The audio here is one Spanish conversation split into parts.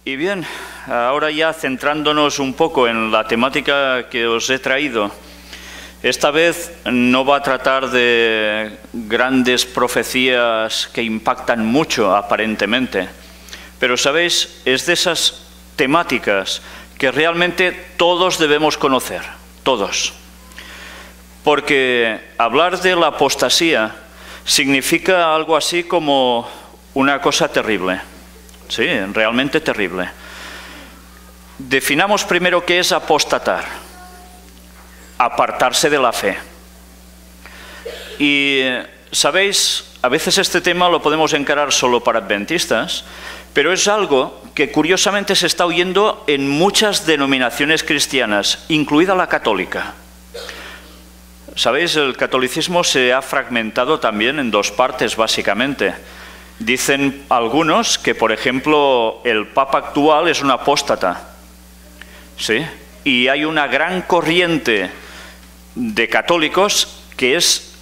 Y bien, ahora ya centrándonos un poco en la temática que os he traído, esta vez no va a tratar de grandes profecías que impactan mucho aparentemente, pero sabéis, es de esas temáticas que realmente todos debemos conocer, todos. Porque hablar de la apostasía significa algo así como una cosa terrible. Sí, realmente terrible. Definamos primero qué es apostatar. Apartarse de la fe. Y, ¿sabéis? A veces este tema lo podemos encarar solo para adventistas, pero es algo que curiosamente se está oyendo en muchas denominaciones cristianas, incluida la católica. ¿Sabéis? El catolicismo se ha fragmentado también en dos partes, básicamente. Dicen algunos que, por ejemplo, el Papa actual es un apóstata. ¿Sí? Y hay una gran corriente de católicos que es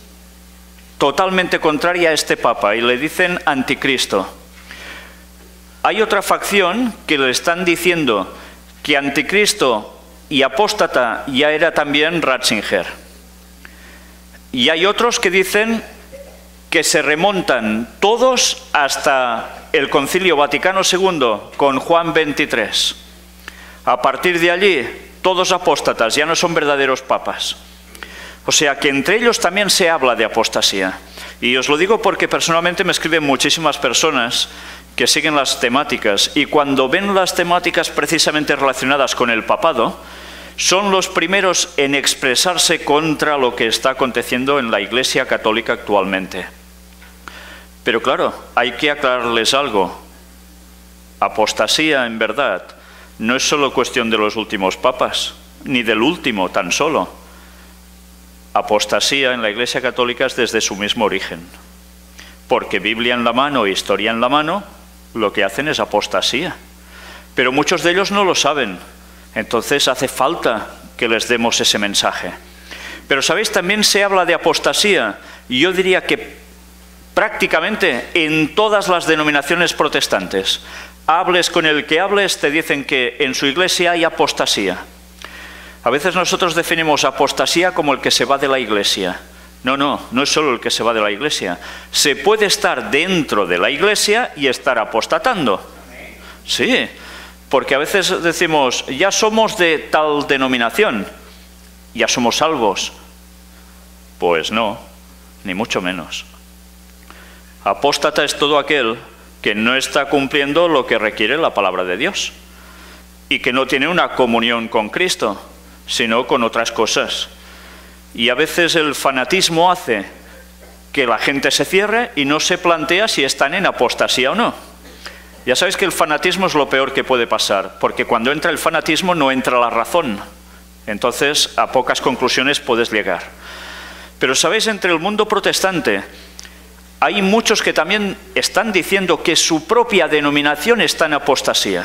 totalmente contraria a este Papa y le dicen anticristo. Hay otra facción que le están diciendo que anticristo y apóstata ya era también Ratzinger. Y hay otros que dicen que se remontan todos hasta el Concilio Vaticano II con Juan XXIII. A partir de allí, todos apóstatas, ya no son verdaderos papas. O sea que entre ellos también se habla de apostasía. Y os lo digo porque personalmente me escriben muchísimas personas que siguen las temáticas y cuando ven las temáticas precisamente relacionadas con el papado, son los primeros en expresarse contra lo que está aconteciendo en la Iglesia Católica actualmente. Pero claro, hay que aclararles algo. Apostasía, en verdad, no es solo cuestión de los últimos papas, ni del último tan solo. Apostasía en la Iglesia Católica es desde su mismo origen. Porque Biblia en la mano, historia en la mano, lo que hacen es apostasía. Pero muchos de ellos no lo saben. Entonces hace falta que les demos ese mensaje. Pero sabéis, también se habla de apostasía, y yo diría que prácticamente en todas las denominaciones protestantes. Hables con el que hables, te dicen que en su iglesia hay apostasía. A veces nosotros definimos apostasía como el que se va de la iglesia. No es solo el que se va de la iglesia. Se puede estar dentro de la iglesia y estar apostatando. Sí, porque a veces decimos, ya somos de tal denominación, ya somos salvos. Pues no, ni mucho menos. Apóstata es todo aquel que no está cumpliendo lo que requiere la palabra de Dios y que no tiene una comunión con Cristo, sino con otras cosas. Y a veces el fanatismo hace que la gente se cierre y no se plantea si están en apostasía o no. Ya sabéis que el fanatismo es lo peor que puede pasar, porque cuando entra el fanatismo no entra la razón. Entonces a pocas conclusiones puedes llegar. Pero sabéis, entre el mundo protestante hay muchos que también están diciendo que su propia denominación está en apostasía.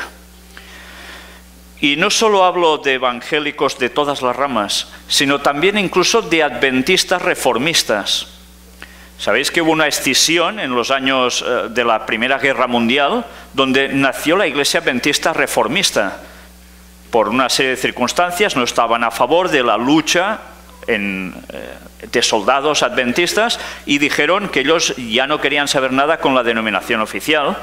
Y no solo hablo de evangélicos de todas las ramas, sino también incluso de adventistas reformistas. Sabéis que hubo una escisión en los años de la Primera Guerra Mundial, donde nació la Iglesia Adventista Reformista. Por una serie de circunstancias no estaban a favor de la lucha de soldados adventistas y dijeron que ellos ya no querían saber nada con la denominación oficial.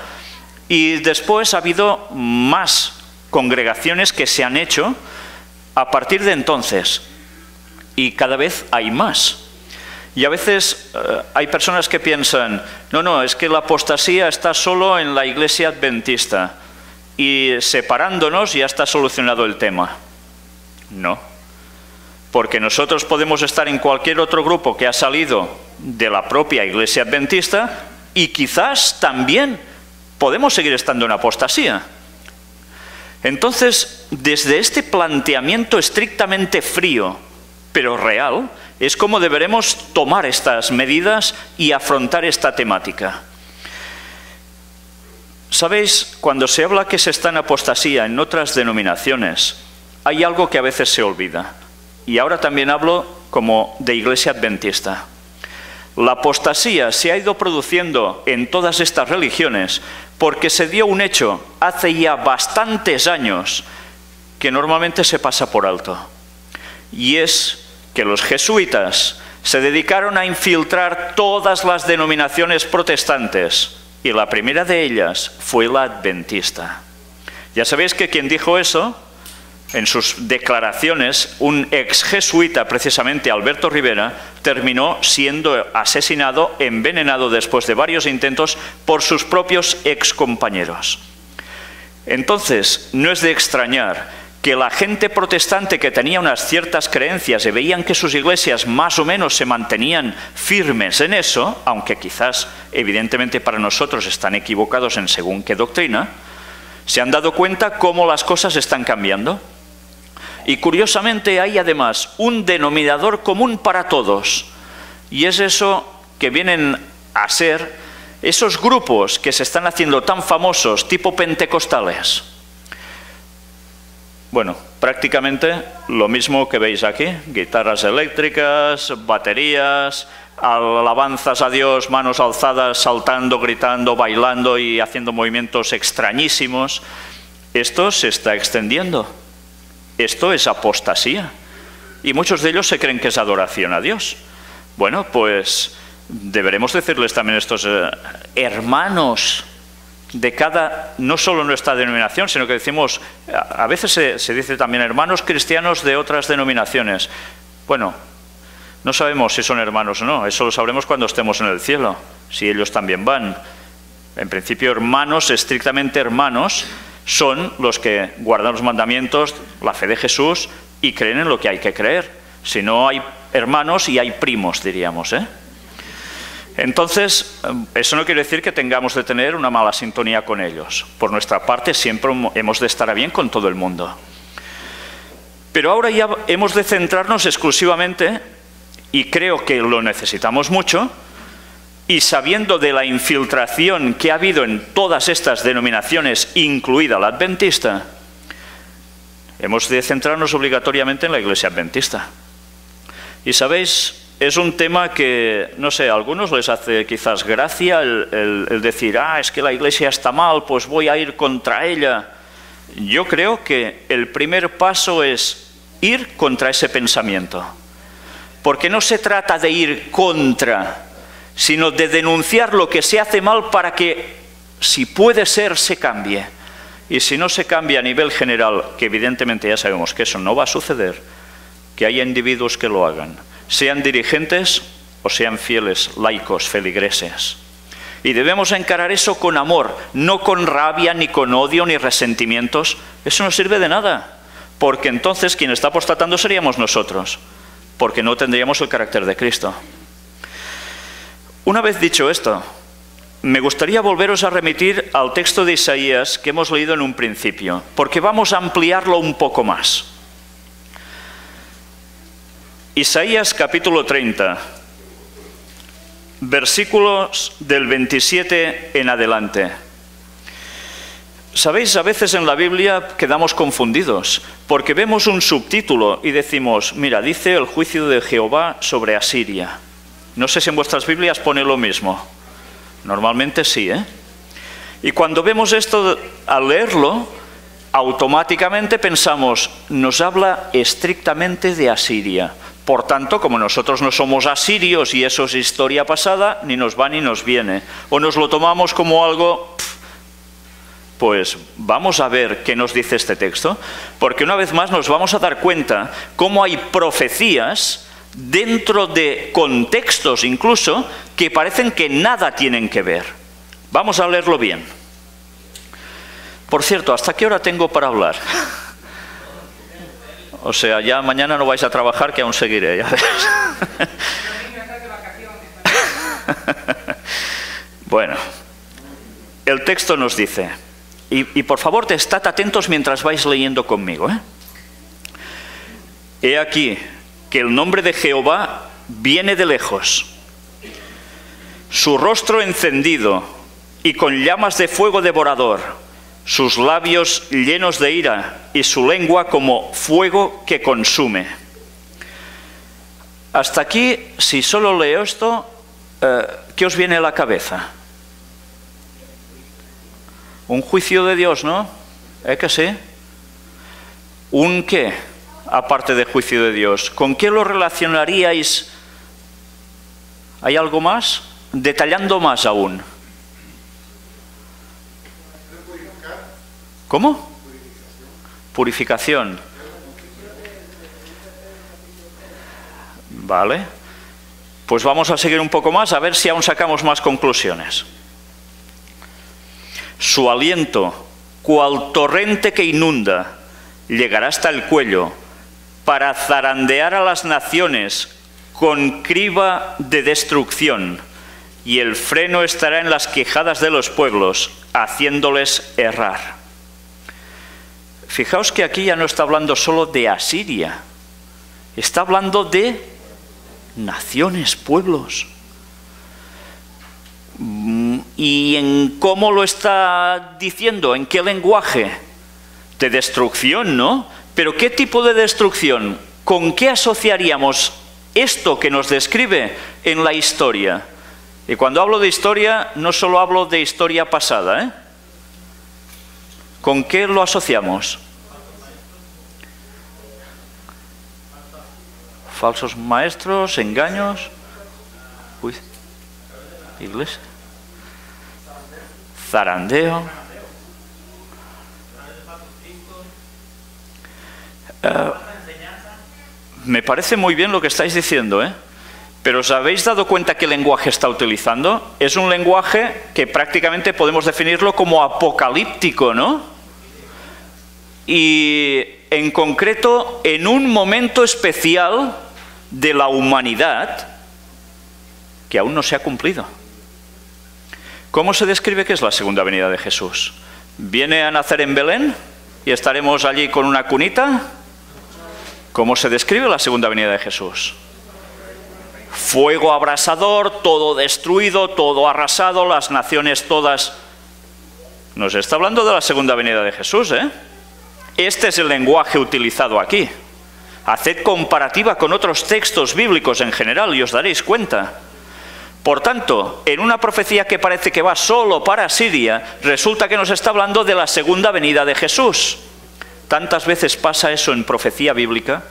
Y después ha habido más congregaciones que se han hecho a partir de entonces y cada vez hay más. Y a veces hay personas que piensan, no, es que la apostasía está solo en la iglesia adventista y separándonos ya está solucionado el tema. No. Porque nosotros podemos estar en cualquier otro grupo que ha salido de la propia iglesia adventista y quizás también podemos seguir estando en apostasía. Entonces, desde este planteamiento estrictamente frío, pero real, es como deberemos tomar estas medidas y afrontar esta temática. ¿Sabéis? Cuando se habla que se está en apostasía en otras denominaciones, hay algo que a veces se olvida. Y ahora también hablo como de iglesia adventista. La apostasía se ha ido produciendo en todas estas religiones porque se dio un hecho hace ya bastantes años que normalmente se pasa por alto. Y es que los jesuitas se dedicaron a infiltrar todas las denominaciones protestantes, y la primera de ellas fue la adventista. Ya sabéis que quien dijo eso, en sus declaraciones, un ex jesuita, precisamente Alberto Rivera, terminó siendo asesinado, envenenado después de varios intentos por sus propios ex compañeros. Entonces, no es de extrañar que la gente protestante que tenía unas ciertas creencias y veían que sus iglesias más o menos se mantenían firmes en eso, aunque quizás evidentemente para nosotros están equivocados en según qué doctrina, se han dado cuenta cómo las cosas están cambiando. Y curiosamente hay además un denominador común para todos, y es eso que vienen a ser esos grupos que se están haciendo tan famosos, tipo pentecostales. Bueno, prácticamente lo mismo que veis aquí: guitarras eléctricas, baterías, alabanzas a Dios, manos alzadas, saltando, gritando, bailando y haciendo movimientos extrañísimos. Esto se está extendiendo. Esto es apostasía. Y muchos de ellos se creen que es adoración a Dios. Bueno, pues deberemos decirles también a estos hermanos de cada, no solo nuestra denominación, sino que decimos, a veces se dice también hermanos cristianos de otras denominaciones. Bueno, no sabemos si son hermanos o no, eso lo sabremos cuando estemos en el cielo, si ellos también van. En principio, hermanos, estrictamente hermanos, son los que guardan los mandamientos, la fe de Jesús y creen en lo que hay que creer. Si no, hay hermanos y hay primos, diríamos, ¿eh? Entonces, eso no quiere decir que tengamos de tener una mala sintonía con ellos. Por nuestra parte, siempre hemos de estar a bien con todo el mundo. Pero ahora ya hemos de centrarnos exclusivamente, y creo que lo necesitamos mucho, y sabiendo de la infiltración que ha habido en todas estas denominaciones, incluida la adventista, hemos de centrarnos obligatoriamente en la Iglesia adventista. Y sabéis, es un tema que, no sé, a algunos les hace quizás gracia el decir, es que la Iglesia está mal, pues voy a ir contra ella. Yo creo que el primer paso es ir contra ese pensamiento. Porque no se trata de ir contra, sino de denunciar lo que se hace mal para que, si puede ser, se cambie. Y si no se cambia a nivel general, que evidentemente ya sabemos que eso no va a suceder, que haya individuos que lo hagan, sean dirigentes o sean fieles laicos, feligreses. Y debemos encarar eso con amor, no con rabia, ni con odio, ni resentimientos. Eso no sirve de nada, porque entonces quien está apostatando seríamos nosotros, porque no tendríamos el carácter de Cristo. Una vez dicho esto, me gustaría volveros a remitir al texto de Isaías que hemos leído en un principio, porque vamos a ampliarlo un poco más. Isaías capítulo 30, versículos del 27 en adelante. Sabéis, a veces en la Biblia quedamos confundidos, porque vemos un subtítulo y decimos, mira, dice el juicio de Jehová sobre Asiria. No sé si en vuestras Biblias pone lo mismo. Normalmente sí, ¿eh? Y cuando vemos esto, al leerlo, automáticamente pensamos, nos habla estrictamente de Asiria. Por tanto, como nosotros no somos asirios y eso es historia pasada, ni nos va ni nos viene. O nos lo tomamos como algo, pues vamos a ver qué nos dice este texto, porque una vez más nos vamos a dar cuenta cómo hay profecías dentro de contextos incluso que parecen que nada tienen que ver. Vamos a leerlo bien. Por cierto, ¿hasta qué hora tengo para hablar? O sea, ya mañana no vais a trabajar, que aún seguiré, ya ves. Bueno, el texto nos dice, y por favor estad atentos mientras vais leyendo conmigo, ¿eh? He aquí que el nombre de Jehová viene de lejos, su rostro encendido y con llamas de fuego devorador, sus labios llenos de ira y su lengua como fuego que consume. Hasta aquí, si solo leo esto, ¿qué os viene a la cabeza? Un juicio de Dios, ¿no? ¿Es que sí? ¿Un qué? Aparte de juicio de Dios. ¿Con qué lo relacionaríais? ¿Hay algo más? Detallando más aún. ¿Cómo? Purificación. Vale. Pues vamos a seguir un poco más, a ver si aún sacamos más conclusiones. Su aliento, cual torrente que inunda, llegará hasta el cuello, para zarandear a las naciones con criba de destrucción, y el freno estará en las quijadas de los pueblos, haciéndoles errar. Fijaos que aquí ya no está hablando solo de Asiria, está hablando de naciones, pueblos. ¿Y en cómo lo está diciendo? ¿En qué lenguaje? De destrucción, ¿no? Pero ¿qué tipo de destrucción? ¿Con qué asociaríamos esto que nos describe en la historia? Y cuando hablo de historia, no solo hablo de historia pasada, ¿eh? ¿Con qué lo asociamos? Falsos maestros, engaños. Uy, iglesia. Zarandeo. Me parece muy bien lo que estáis diciendo, ¿eh? Pero ¿os habéis dado cuenta qué lenguaje está utilizando? Es un lenguaje que prácticamente podemos definirlo como apocalíptico, ¿no? Y en concreto, en un momento especial de la humanidad que aún no se ha cumplido. ¿Cómo se describe que es la segunda venida de Jesús? ¿Viene a nacer en Belén y estaremos allí con una cunita? ¿Cómo se describe la segunda venida de Jesús? Fuego abrasador, todo destruido, todo arrasado, las naciones todas. Nos está hablando de la segunda venida de Jesús, ¿eh? Este es el lenguaje utilizado aquí. Haced comparativa con otros textos bíblicos en general y os daréis cuenta. Por tanto, en una profecía que parece que va solo para Siria, resulta que nos está hablando de la segunda venida de Jesús. ¿Tantas veces pasa eso en profecía bíblica?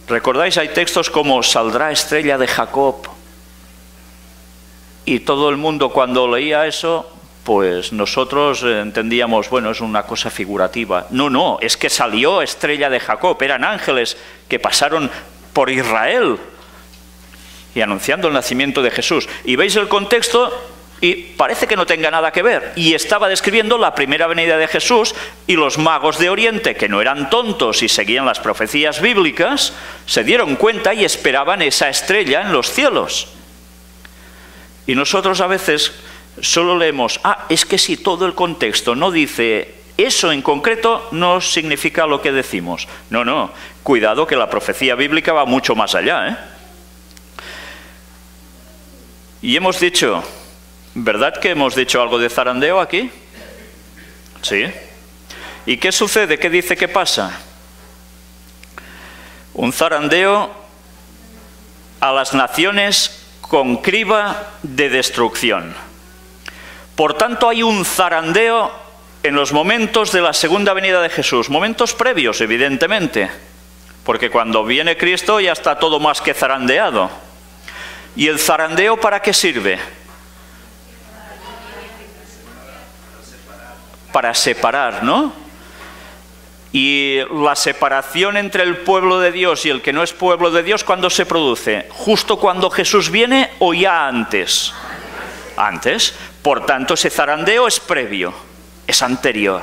¿Recordáis? Hay textos como saldrá estrella de Jacob. Y todo el mundo cuando leía eso, pues nosotros entendíamos, bueno, es una cosa figurativa. No, no, es que salió estrella de Jacob, eran ángeles que pasaron por Israel y anunciando el nacimiento de Jesús. Y veis el contexto y parece que no tenga nada que ver. Y estaba describiendo la primera venida de Jesús y los magos de Oriente, que no eran tontos y seguían las profecías bíblicas, se dieron cuenta y esperaban esa estrella en los cielos. Y nosotros a veces solo leemos, es que si todo el contexto no dice eso en concreto, no significa lo que decimos. No, no, cuidado que la profecía bíblica va mucho más allá, ¿eh? Y hemos dicho, ¿verdad que hemos dicho algo de zarandeo aquí? Sí. ¿Y qué sucede? ¿Qué dice que pasa? Un zarandeo a las naciones con criba de destrucción. Por tanto, hay un zarandeo en los momentos de la segunda venida de Jesús, momentos previos, evidentemente, porque cuando viene Cristo ya está todo más que zarandeado. ¿Y el zarandeo para qué sirve? Para separar, ¿no? Y la separación entre el pueblo de Dios y el que no es pueblo de Dios, ¿cuándo se produce? ¿Justo cuando Jesús viene o ya antes? Antes. Por tanto, ese zarandeo es previo, es anterior.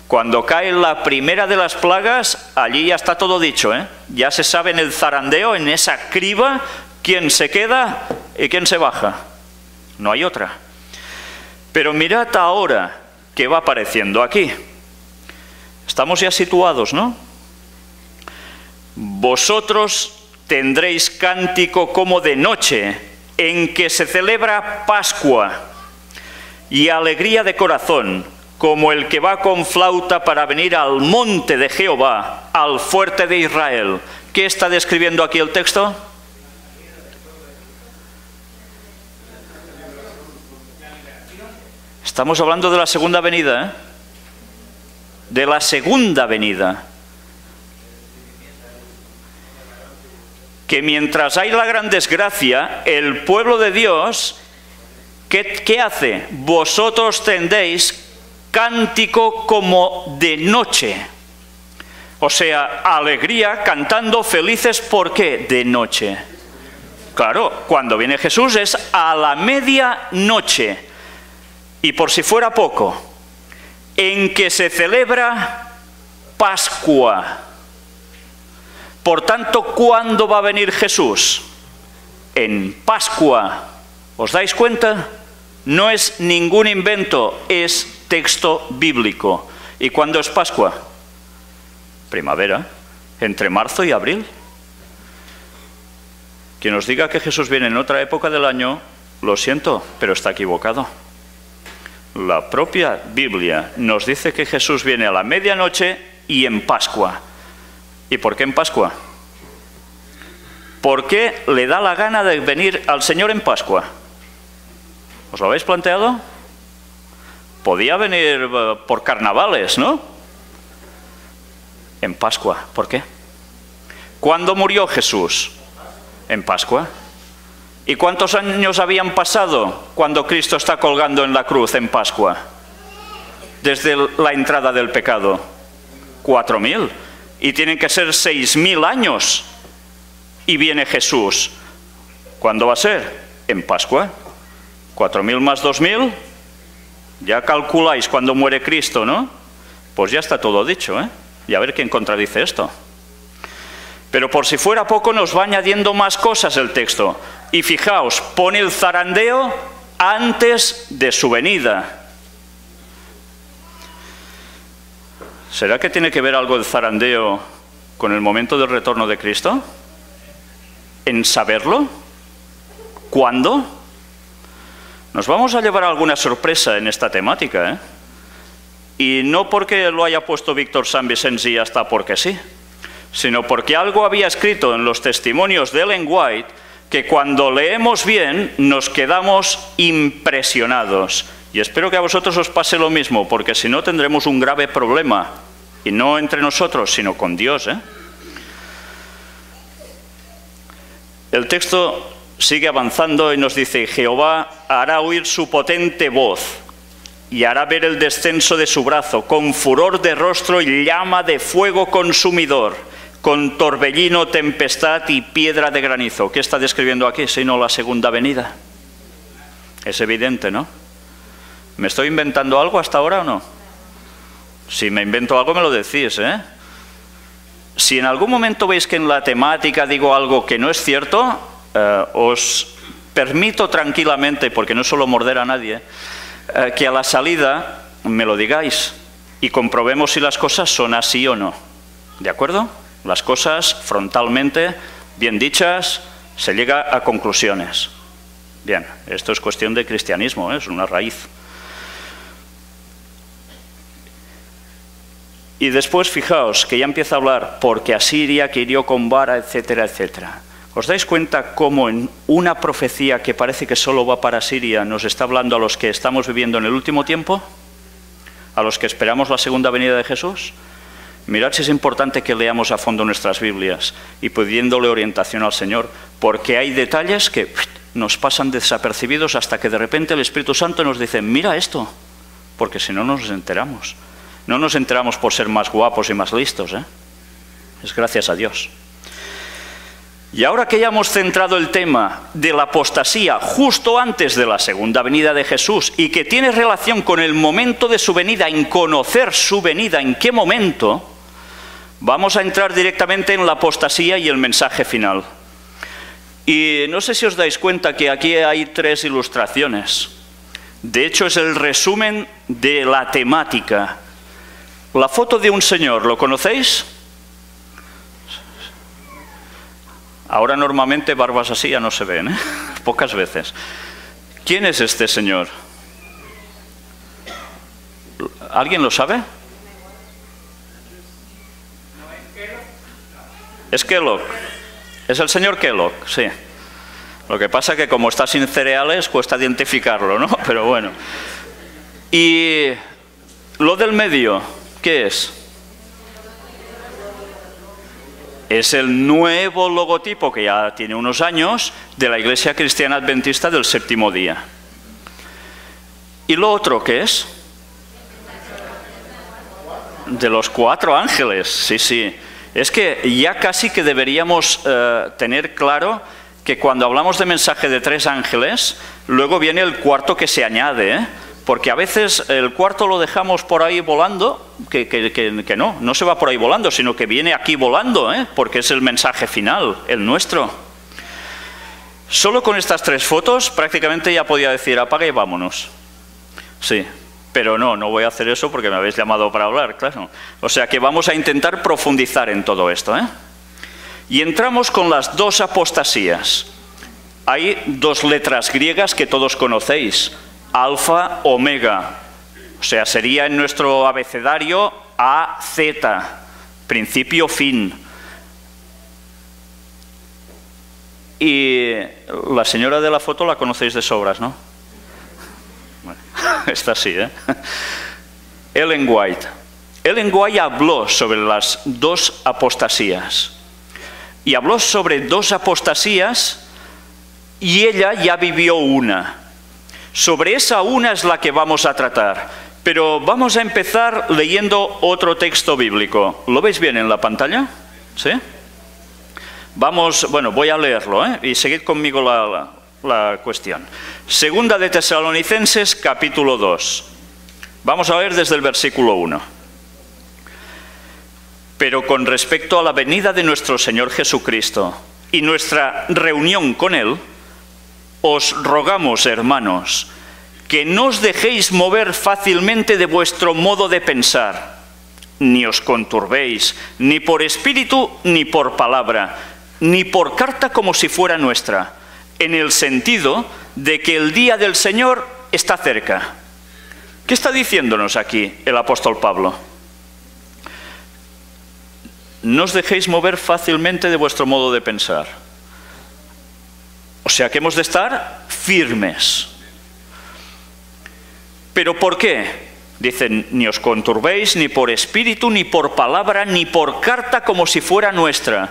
Cuando cae la primera de las plagas, allí ya está todo dicho, ¿eh? Ya se sabe en el zarandeo, en esa criba, quién se queda y quién se baja. No hay otra. Pero mirad ahora qué va apareciendo aquí. Estamos ya situados, ¿no? Vosotros tendréis cántico como de noche, en que se celebra Pascua, y alegría de corazón, como el que va con flauta para venir al monte de Jehová, al fuerte de Israel. ¿Qué está describiendo aquí el texto? Estamos hablando de la segunda venida, ¿eh? De la segunda venida. Que mientras hay la gran desgracia, el pueblo de Dios, ¿qué hace? Vosotros tendréis cántico como de noche. O sea, alegría, cantando felices, ¿por qué? De noche. Claro, cuando viene Jesús es a la medianoche. Y por si fuera poco, en que se celebra Pascua. Por tanto, ¿cuándo va a venir Jesús? En Pascua. ¿Os dais cuenta? No es ningún invento, es texto bíblico. ¿Y cuándo es Pascua? Primavera, entre marzo y abril. Quien os diga que Jesús viene en otra época del año, lo siento, pero está equivocado. La propia Biblia nos dice que Jesús viene a la medianoche y en Pascua. ¿Y por qué en Pascua? ¿Por qué le da la gana de venir al Señor en Pascua? ¿Os lo habéis planteado? Podía venir por carnavales, ¿no? En Pascua. ¿Por qué? ¿Cuándo murió Jesús? En Pascua. ¿Y cuántos años habían pasado cuando Cristo está colgando en la cruz en Pascua? Desde la entrada del pecado. 4.000. Y tienen que ser 6.000 años. Y viene Jesús. ¿Cuándo va a ser? En Pascua. 4.000 más 2.000. Ya calculáis cuando muere Cristo, ¿no? Pues ya está todo dicho, ¿eh? Y a ver quién contradice esto. Pero por si fuera poco nos va añadiendo más cosas el texto. Y fijaos, pone el zarandeo antes de su venida. ¿Será que tiene que ver algo el zarandeo con el momento del retorno de Cristo? ¿En saberlo? ¿Cuándo? Nos vamos a llevar alguna sorpresa en esta temática, ¿eh? Y no porque lo haya puesto Víctor San Vicens y ya está porque sí, sino porque algo había escrito en los testimonios de Ellen White que cuando leemos bien nos quedamos impresionados. Y espero que a vosotros os pase lo mismo, porque si no tendremos un grave problema, y no entre nosotros, sino con Dios, ¿eh? El texto sigue avanzando y nos dice: Jehová hará oír su potente voz y hará ver el descenso de su brazo, con furor de rostro y llama de fuego consumidor, con torbellino, tempestad y piedra de granizo. ¿Qué está describiendo aquí? Sino la segunda venida. Es evidente, ¿no? ¿Me estoy inventando algo hasta ahora o no? Si me invento algo me lo decís, ¿eh? Si en algún momento veis que en la temática digo algo que no es cierto, os permito tranquilamente, porque no suelo morder a nadie, que a la salida me lo digáis y comprobemos si las cosas son así o no. ¿De acuerdo? Las cosas frontalmente, bien dichas, se llega a conclusiones. Bien, esto es cuestión de cristianismo, ¿eh? Es una raíz. Y después, fijaos, que ya empieza a hablar, porque Asiria que hirió con vara, etcétera, etcétera. ¿Os dais cuenta cómo en una profecía que parece que solo va para Siria nos está hablando a los que estamos viviendo en el último tiempo? ¿A los que esperamos la segunda venida de Jesús? Mirad si es importante que leamos a fondo nuestras Biblias y pidiéndole orientación al Señor, porque hay detalles que nos pasan desapercibidos hasta que de repente el Espíritu Santo nos dice: mira esto, porque si no nos enteramos. No nos enteramos por ser más guapos y más listos, ¿eh? Es gracias a Dios. Y ahora que ya hemos centrado el tema de la apostasía justo antes de la segunda venida de Jesús y que tiene relación con el momento de su venida, en conocer su venida, en qué momento, vamos a entrar directamente en la apostasía y el mensaje final. Y no sé si os dais cuenta que aquí hay 3 ilustraciones. De hecho, es el resumen de la temática. La foto de un señor, ¿lo conocéis? Ahora normalmente barbas así ya no se ven, ¿eh? Pocas veces. ¿Quién es este señor? ¿Alguien lo sabe? Es Kellogg. Es el señor Kellogg, sí. Lo que pasa es que como está sin cereales cuesta identificarlo, ¿no? Pero bueno. Y lo del medio, ¿qué es? Es el nuevo logotipo, que ya tiene unos años, de la Iglesia Cristiana Adventista del Séptimo Día. ¿Y lo otro qué es? De los 4 ángeles, sí, sí. Es que ya casi que deberíamos tener claro que cuando hablamos de mensaje de 3 ángeles, luego viene el cuarto que se añade, ¿eh? Porque a veces el cuarto lo dejamos por ahí volando, que no se va por ahí volando, sino que viene aquí volando, ¿eh? Porque es el mensaje final, el nuestro. Solo con estas 3 fotos prácticamente ya podía decir apaga y vámonos. Sí, pero no voy a hacer eso porque me habéis llamado para hablar, claro. O sea que vamos a intentar profundizar en todo esto, ¿eh? Y entramos con las 2 apostasías. Hay 2 letras griegas que todos conocéis. Alfa, omega, o sea, sería en nuestro abecedario A, Z, principio, fin. Y la señora de la foto la conocéis de sobras, ¿no? Bueno, esta sí, ¿eh? Ellen White. Ellen White habló sobre las 2 apostasías. Y habló sobre 2 apostasías y ella ya vivió una. Sobre esa una es la que vamos a tratar, pero vamos a empezar leyendo otro texto bíblico. ¿Lo veis bien en la pantalla? ¿Sí? Vamos, bueno, voy a leerlo, ¿eh? Y seguid conmigo la cuestión. Segunda de Tesalonicenses, capítulo 2. Vamos a leer desde el versículo 1. Pero con respecto a la venida de nuestro Señor Jesucristo y nuestra reunión con Él, os rogamos, hermanos, que no os dejéis mover fácilmente de vuestro modo de pensar, ni os conturbéis, ni por espíritu, ni por palabra, ni por carta como si fuera nuestra, en el sentido de que el día del Señor está cerca. ¿Qué está diciéndonos aquí el apóstol Pablo? No os dejéis mover fácilmente de vuestro modo de pensar. O sea que hemos de estar firmes. ¿Pero por qué? Dicen, ni os conturbéis, ni por espíritu, ni por palabra, ni por carta como si fuera nuestra.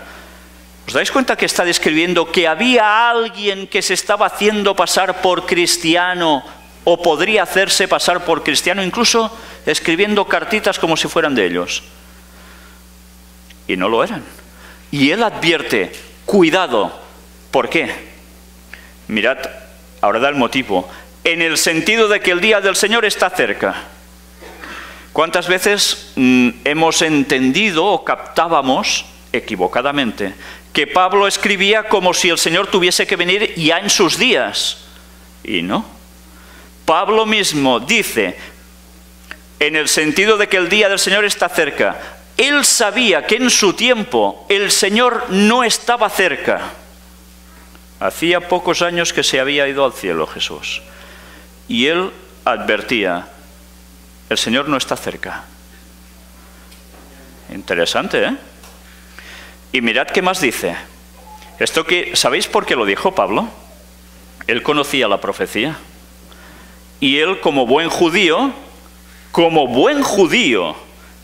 ¿Os dais cuenta que está describiendo que había alguien que se estaba haciendo pasar por cristiano o podría hacerse pasar por cristiano, incluso escribiendo cartitas como si fueran de ellos? Y no lo eran. Y él advierte, cuidado. ¿Por qué? Mirad, ahora da el motivo. En el sentido de que el día del Señor está cerca. ¿Cuántas veces hemos entendido o captábamos, equivocadamente, que Pablo escribía como si el Señor tuviese que venir ya en sus días? Y no. Pablo mismo dice, en el sentido de que el día del Señor está cerca. Él sabía que en su tiempo el Señor no estaba cerca. Hacía pocos años que se había ido al cielo Jesús. Y él advertía, el Señor no está cerca. Interesante, ¿eh? Y mirad qué más dice. Esto que, ¿sabéis por qué lo dijo Pablo? Él conocía la profecía. Y él como buen judío,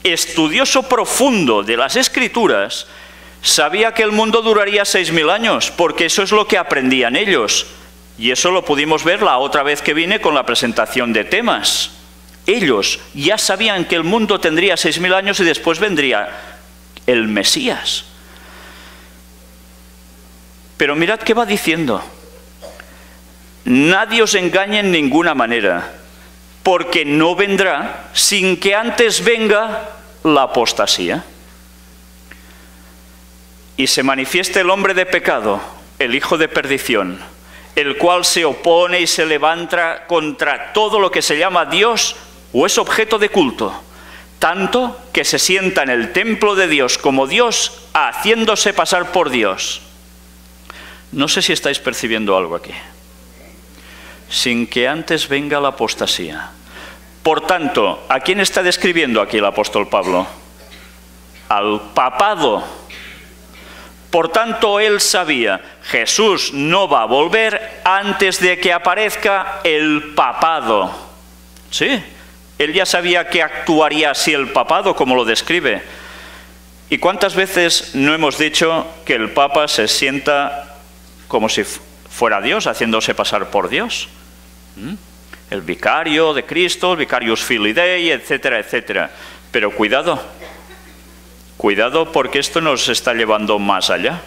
estudioso profundo de las Escrituras, sabía que el mundo duraría 6.000 años, porque eso es lo que aprendían ellos. Y eso lo pudimos ver la otra vez que vine con la presentación de temas. Ellos ya sabían que el mundo tendría 6.000 años y después vendría el Mesías. Pero mirad qué va diciendo. Nadie os engañe en ninguna manera, porque no vendrá sin que antes venga la apostasía. Y se manifieste el hombre de pecado, el hijo de perdición, el cual se opone y se levanta contra todo lo que se llama Dios o es objeto de culto, tanto que se sienta en el templo de Dios como Dios, haciéndose pasar por Dios. No sé si estáis percibiendo algo aquí. Sin que antes venga la apostasía. Por tanto, ¿a quién está describiendo aquí el apóstol Pablo? Al papado. Por tanto, él sabía, Jesús no va a volver antes de que aparezca el papado. Sí, Él ya sabía que actuaría así el papado, como lo describe. ¿Y cuántas veces no hemos dicho que el Papa se sienta como si fuera Dios, haciéndose pasar por Dios? El vicario de Cristo, el vicarius filii Dei, etcétera, etcétera. Pero cuidado, cuidado, porque esto nos está llevando más allá.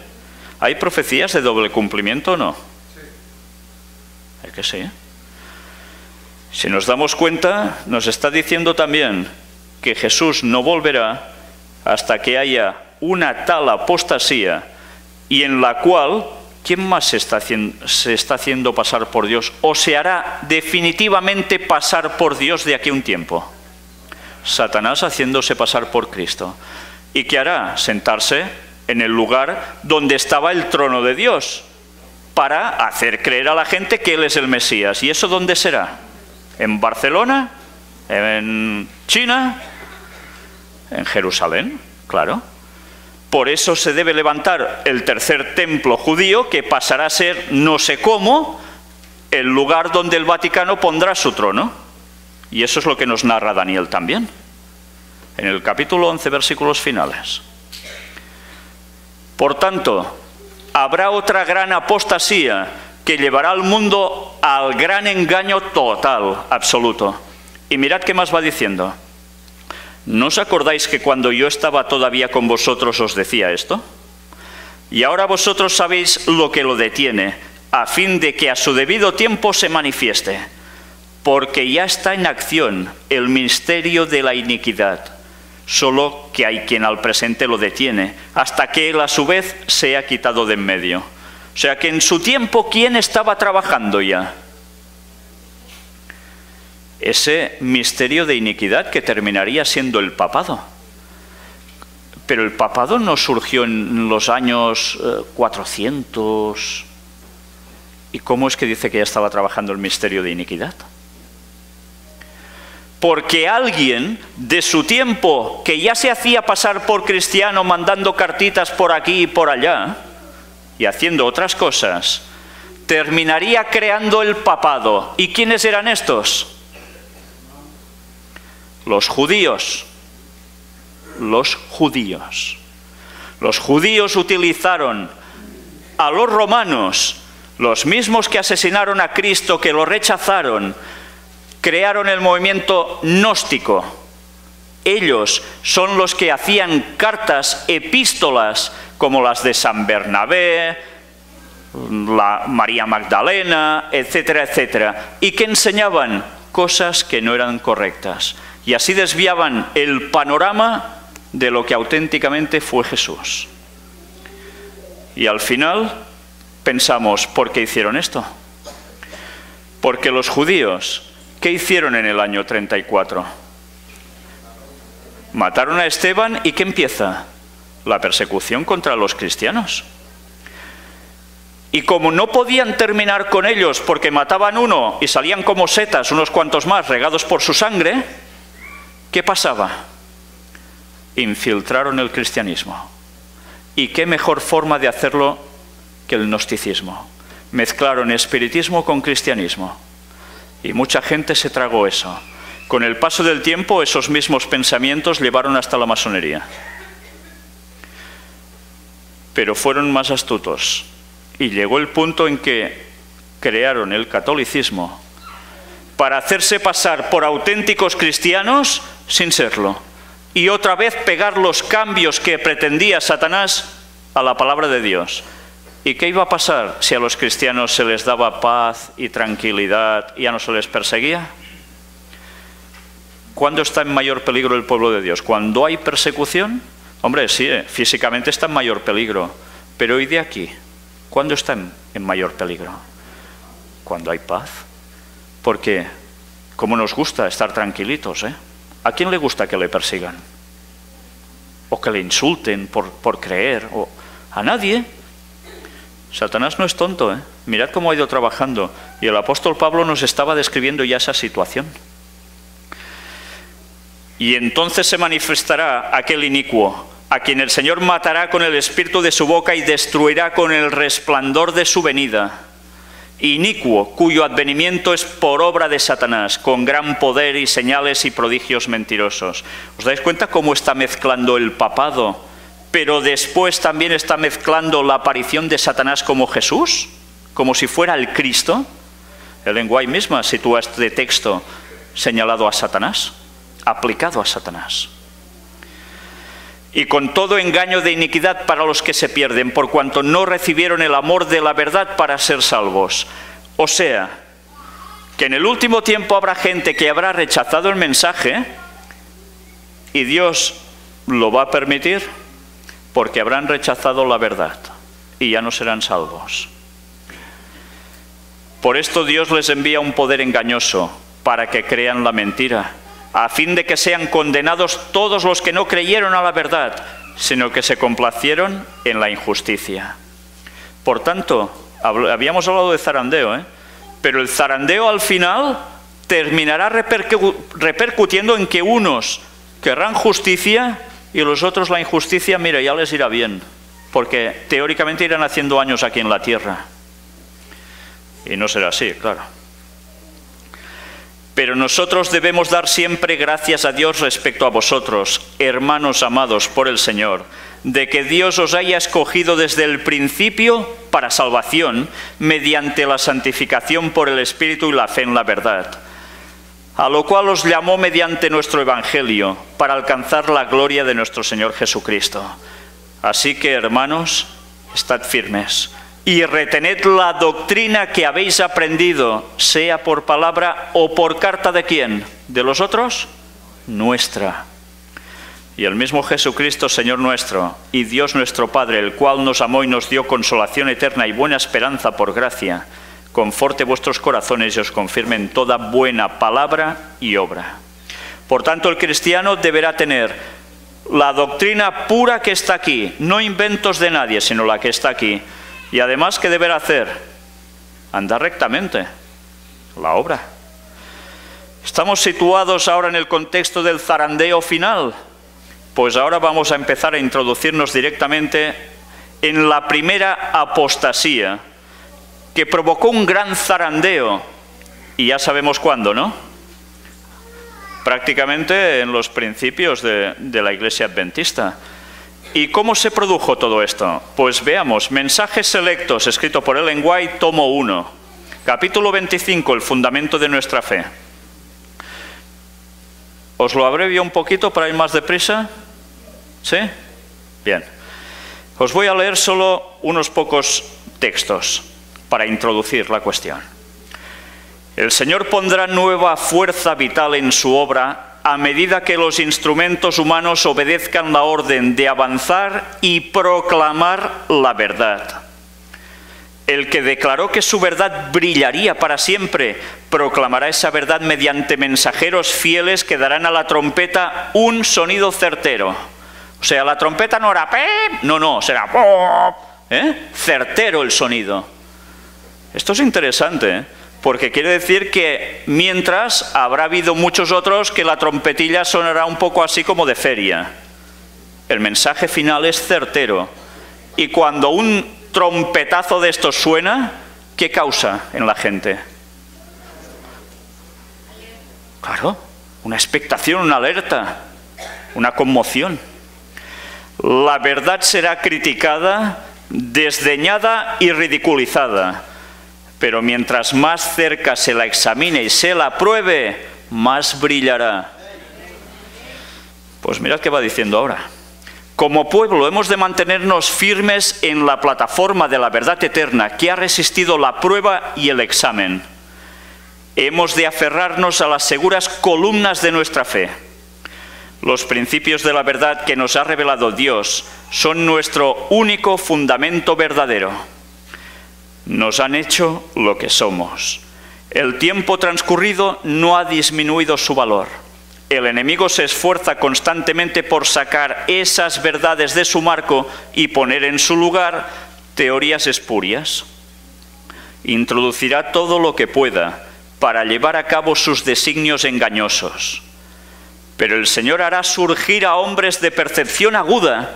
¿Hay profecías de doble cumplimiento o no? Sí. Es que sí. Si nos damos cuenta, nos está diciendo también que Jesús no volverá hasta que haya una tal apostasía y en la cual, ¿quién más se está haciendo pasar por Dios o se hará definitivamente pasar por Dios de aquí a un tiempo? Satanás haciéndose pasar por Cristo. ¿Y qué hará? Sentarse en el lugar donde estaba el trono de Dios para hacer creer a la gente que Él es el Mesías. ¿Y eso dónde será? ¿En Barcelona? ¿En China? ¿En Jerusalén? Claro. Por eso se debe levantar el tercer templo judío, que pasará a ser, no sé cómo, el lugar donde el Vaticano pondrá su trono. Y eso es lo que nos narra Daniel también, en el capítulo 11, versículos finales. Por tanto, habrá otra gran apostasía que llevará al mundo al gran engaño total, absoluto. Y mirad qué más va diciendo. ¿No os acordáis que cuando yo estaba todavía con vosotros os decía esto? Y ahora vosotros sabéis lo que lo detiene, a fin de que a su debido tiempo se manifieste. Porque ya está en acción el misterio de la iniquidad, solo que hay quien al presente lo detiene, hasta que él a su vez sea quitado de en medio. O sea que en su tiempo, ¿quién estaba trabajando ya? Ese misterio de iniquidad que terminaría siendo el papado. Pero el papado no surgió en los años 400. ¿Y cómo es que dice que ya estaba trabajando el misterio de iniquidad? Porque alguien de su tiempo, que ya se hacía pasar por cristiano, mandando cartitas por aquí y por allá, y haciendo otras cosas, terminaría creando el papado. ¿Y quiénes eran estos? Los judíos. Los judíos. Los judíos utilizaron a los romanos, los mismos que asesinaron a Cristo, que lo rechazaron, crearon el movimiento gnóstico. Ellos son los que hacían cartas, epístolas, como las de San Bernabé, la María Magdalena, etcétera, etcétera, y que enseñaban cosas que no eran correctas. Y así desviaban el panorama de lo que auténticamente fue Jesús. Y al final pensamos, ¿por qué hicieron esto? Porque los judíos, ¿qué hicieron en el año 34? Mataron a Esteban y ¿qué empieza? La persecución contra los cristianos. Y como no podían terminar con ellos porque mataban uno y salían como setas unos cuantos más regados por su sangre, ¿qué pasaba? Infiltraron el cristianismo. ¿Y qué mejor forma de hacerlo que el gnosticismo? Mezclaron espiritismo con cristianismo. Y mucha gente se tragó eso. Con el paso del tiempo, esos mismos pensamientos llevaron hasta la masonería. Pero fueron más astutos. Y llegó el punto en que crearon el catolicismo para hacerse pasar por auténticos cristianos sin serlo. Y otra vez pegar los cambios que pretendía Satanás a la palabra de Dios. ¿Y qué iba a pasar si a los cristianos se les daba paz y tranquilidad y ya no se les perseguía? ¿Cuándo está en mayor peligro el pueblo de Dios? ¿Cuando hay persecución? Hombre, sí, físicamente está en mayor peligro. Pero ¿y de aquí? ¿Cuándo está en mayor peligro? Cuando hay paz. Porque, como nos gusta estar tranquilitos, ¿eh? ¿A quién le gusta que le persigan? O que le insulten por creer. O a nadie. Satanás no es tonto, ¿eh? Mirad cómo ha ido trabajando. Y el apóstol Pablo nos estaba describiendo ya esa situación. Y entonces se manifestará aquel inicuo, a quien el Señor matará con el espíritu de su boca y destruirá con el resplandor de su venida. inicuo, cuyo advenimiento es por obra de Satanás, con gran poder y señales y prodigios mentirosos. ¿Os dais cuenta cómo está mezclando el papado, pero después también está mezclando la aparición de Satanás como Jesús, como si fuera el Cristo? Ellen White misma sitúa este texto señalado a Satanás, aplicado a Satanás. Y con todo engaño de iniquidad para los que se pierden, por cuanto no recibieron el amor de la verdad para ser salvos. O sea, que en el último tiempo habrá gente que habrá rechazado el mensaje, y Dios lo va a permitir porque habrán rechazado la verdad y ya no serán salvos. Por esto Dios les envía un poder engañoso para que crean la mentira, a fin de que sean condenados todos los que no creyeron a la verdad, sino que se complacieron en la injusticia. Por tanto, habíamos hablado de zarandeo, pero el zarandeo al final terminará repercutiendo en que unos querrán justicia y los otros la injusticia, mira, ya les irá bien, porque teóricamente irán haciendo años aquí en la tierra. Y no será así, claro. Pero nosotros debemos dar siempre gracias a Dios respecto a vosotros, hermanos amados por el Señor, de que Dios os haya escogido desde el principio para salvación, mediante la santificación por el Espíritu y la fe en la verdad, a lo cual os llamó mediante nuestro Evangelio, para alcanzar la gloria de nuestro Señor Jesucristo. Así que, hermanos, estad firmes y retened la doctrina que habéis aprendido, sea por palabra o por carta de ¿quién? ¿De los otros? Nuestra. Y el mismo Jesucristo, Señor nuestro, y Dios nuestro Padre, el cual nos amó y nos dio consolación eterna y buena esperanza por gracia, conforte vuestros corazones y os confirme en toda buena palabra y obra. Por tanto, el cristiano deberá tener la doctrina pura que está aquí, no inventos de nadie, sino la que está aquí. Y además, ¿qué deberá hacer? Andar rectamente, la obra. ¿Estamos situados ahora en el contexto del zarandeo final? Pues ahora vamos a empezar a introducirnos directamente en la primera apostasía, que provocó un gran zarandeo, y ya sabemos cuándo, ¿no? Prácticamente en los principios de la Iglesia Adventista. ¿Y cómo se produjo todo esto? Pues veamos, Mensajes Selectos, escrito por Ellen White, tomo 1, capítulo 25, el fundamento de nuestra fe. ¿Os lo abrevio un poquito para ir más deprisa? ¿Sí? Bien. Os voy a leer solo unos pocos textos para introducir la cuestión. El Señor pondrá nueva fuerza vital en su obra a medida que los instrumentos humanos obedezcan la orden de avanzar y proclamar la verdad. El que declaró que su verdad brillaría para siempre, proclamará esa verdad mediante mensajeros fieles que darán a la trompeta un sonido certero. O sea, la trompeta no era ¡pep! No, será ¡pop! Certero el sonido. Esto es interesante, porque quiere decir que mientras habrá habido muchos otros que la trompetilla sonará un poco así como de feria. El mensaje final es certero. Y cuando un trompetazo de estos suena, ¿qué causa en la gente? Claro, una expectación, una alerta, una conmoción. La verdad será criticada, desdeñada y ridiculizada. Pero mientras más cerca se la examine y se la pruebe, más brillará. Pues mirad qué va diciendo ahora. Como pueblo hemos de mantenernos firmes en la plataforma de la verdad eterna que ha resistido la prueba y el examen. Hemos de aferrarnos a las seguras columnas de nuestra fe. Los principios de la verdad que nos ha revelado Dios son nuestro único fundamento verdadero. Nos han hecho lo que somos. El tiempo transcurrido no ha disminuido su valor. El enemigo se esfuerza constantemente por sacar esas verdades de su marco y poner en su lugar teorías espurias. Introducirá todo lo que pueda para llevar a cabo sus designios engañosos. Pero el Señor hará surgir a hombres de percepción aguda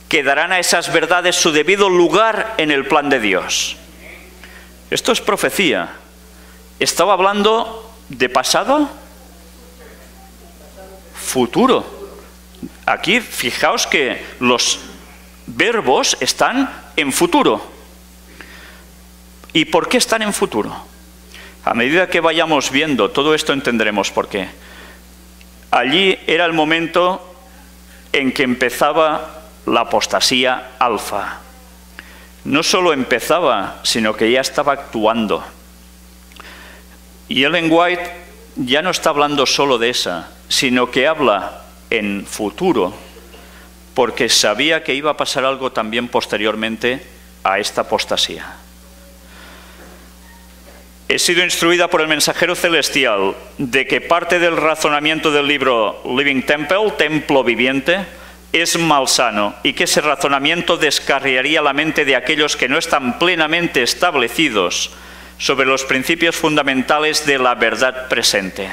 que darán a esas verdades su debido lugar en el plan de Dios. Esto es profecía. ¿Estaba hablando de pasado? Futuro. Aquí fijaos que los verbos están en futuro. ¿Y por qué están en futuro? A medida que vayamos viendo todo esto entenderemos por qué. Allí era el momento en que empezaba la apostasía alfa. No solo empezaba, sino que ya estaba actuando. Y Ellen White ya no está hablando solo de esa, sino que habla en futuro, porque sabía que iba a pasar algo también posteriormente a esta apostasía. He sido instruida por el mensajero celestial de que parte del razonamiento del libro Living Temple, Templo Viviente, es malsano y que ese razonamiento descarriaría la mente de aquellos que no están plenamente establecidos sobre los principios fundamentales de la verdad presente.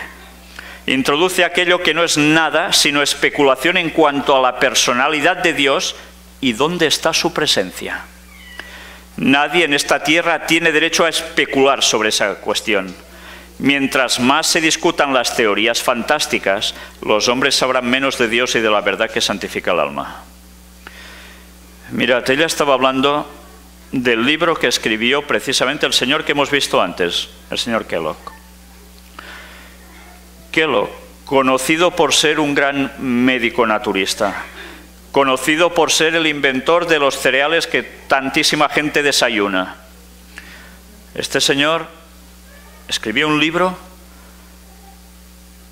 Introduce aquello que no es nada sino especulación en cuanto a la personalidad de Dios y dónde está su presencia. Nadie en esta tierra tiene derecho a especular sobre esa cuestión. Mientras más se discutan las teorías fantásticas, los hombres sabrán menos de Dios y de la verdad que santifica el alma. Mirad, ella estaba hablando del libro que escribió precisamente el señor que hemos visto antes, el señor Kellogg. Kellogg, conocido por ser un gran médico naturista, conocido por ser el inventor de los cereales que tantísima gente desayuna. Este señor escribió un libro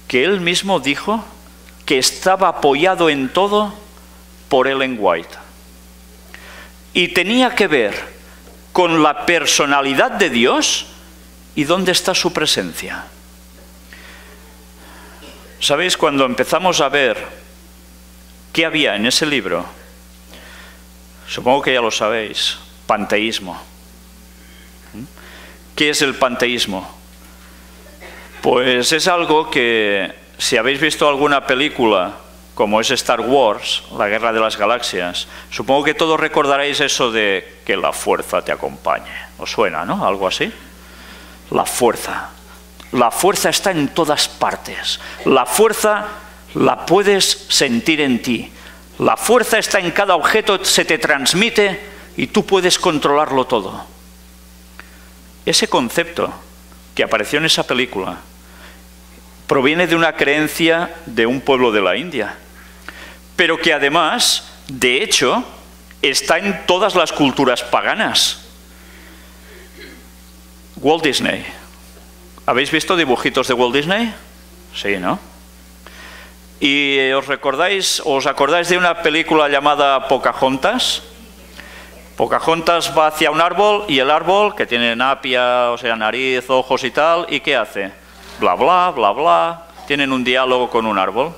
que él mismo dijo que estaba apoyado en todo por Ellen White. Y tenía que ver con la personalidad de Dios y dónde está su presencia. ¿Sabéis? Cuando empezamos a ver ¿qué había en ese libro? Supongo que ya lo sabéis. Panteísmo. ¿Qué es el panteísmo? Pues es algo que, si habéis visto alguna película, como es Star Wars, la Guerra de las Galaxias, supongo que todos recordaréis eso de que la fuerza te acompañe. ¿Os suena, no? Algo así. La fuerza. La fuerza está en todas partes. La fuerza la puedes sentir en ti. La fuerza está en cada objeto, se te transmite y tú puedes controlarlo todo. Ese concepto que apareció en esa película proviene de una creencia de un pueblo de la India, pero que además, de hecho, está en todas las culturas paganas. Walt Disney. ¿Habéis visto dibujitos de Walt Disney? Sí, ¿no? ¿Y os acordáis de una película llamada Pocahontas? Pocahontas va hacia un árbol y el árbol, que tiene napia, o sea, nariz, ojos y tal, ¿y qué hace? Bla, bla, bla, bla. Tienen un diálogo con un árbol.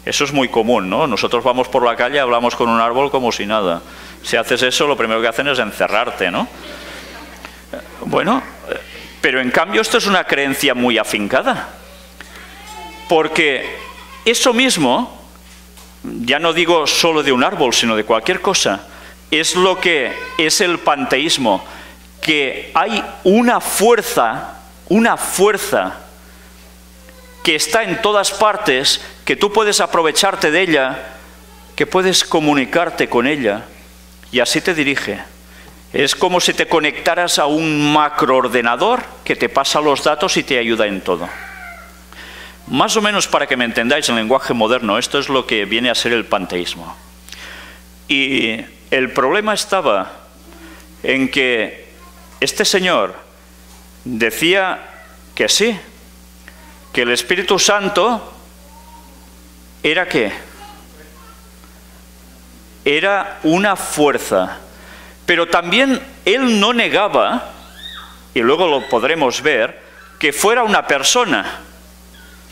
Eso es muy común, ¿no? Nosotros vamos por la calle y hablamos con un árbol como si nada. Si haces eso, lo primero que hacen es encerrarte, ¿no? Bueno, pero en cambio esto es una creencia muy afincada. Porque eso mismo, ya no digo solo de un árbol, sino de cualquier cosa, es lo que es el panteísmo, que hay una fuerza que está en todas partes, que tú puedes aprovecharte de ella, que puedes comunicarte con ella, y así te dirige. Es como si te conectaras a un macroordenador que te pasa los datos y te ayuda en todo. Más o menos para que me entendáis en lenguaje moderno, esto es lo que viene a ser el panteísmo. Y el problema estaba en que este señor decía que sí, que el Espíritu Santo era ¿qué? Era una fuerza. Pero también él no negaba, y luego lo podremos ver, que fuera una persona.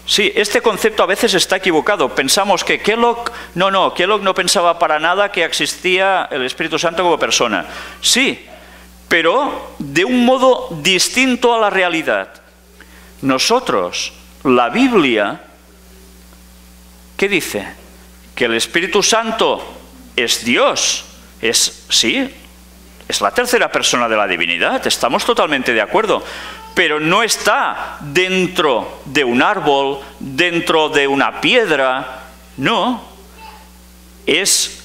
Sí, este concepto a veces está equivocado. Pensamos que Kellogg no pensaba para nada que existía el Espíritu Santo como persona. Sí, pero de un modo distinto a la realidad. Nosotros, la Biblia, ¿qué dice? Que el Espíritu Santo es Dios. Sí, Es la tercera persona de la divinidad, estamos totalmente de acuerdo. Pero no está dentro de un árbol, dentro de una piedra, no. Es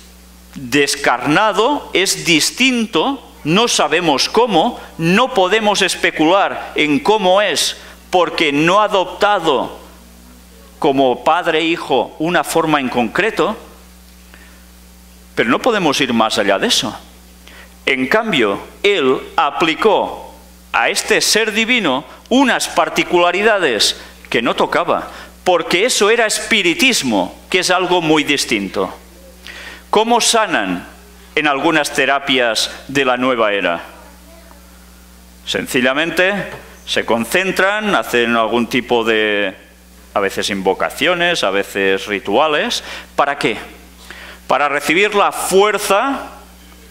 descarnado, es distinto, no sabemos cómo, no podemos especular en cómo es, porque no ha adoptado como padre e hijo una forma en concreto, pero no podemos ir más allá de eso. En cambio, él aplicó a este ser divino unas particularidades que no tocaba, porque eso era espiritismo, que es algo muy distinto. ¿Cómo sanan en algunas terapias de la nueva era? Sencillamente se concentran, hacen algún tipo de, a veces invocaciones, a veces rituales. ¿Para qué? Para recibir la fuerza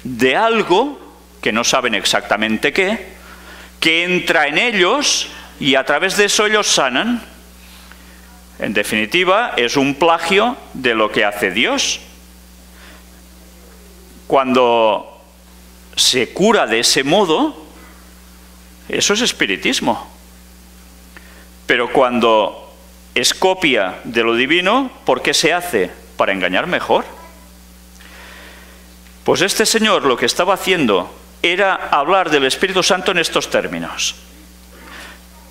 de algo, que no saben exactamente qué, que entra en ellos y a través de eso ellos sanan. En definitiva, es un plagio de lo que hace Dios. Cuando se cura de ese modo, eso es espiritismo. Pero cuando es copia de lo divino, ¿por qué se hace? Para engañar mejor. Pues este señor lo que estaba haciendo era hablar del Espíritu Santo en estos términos.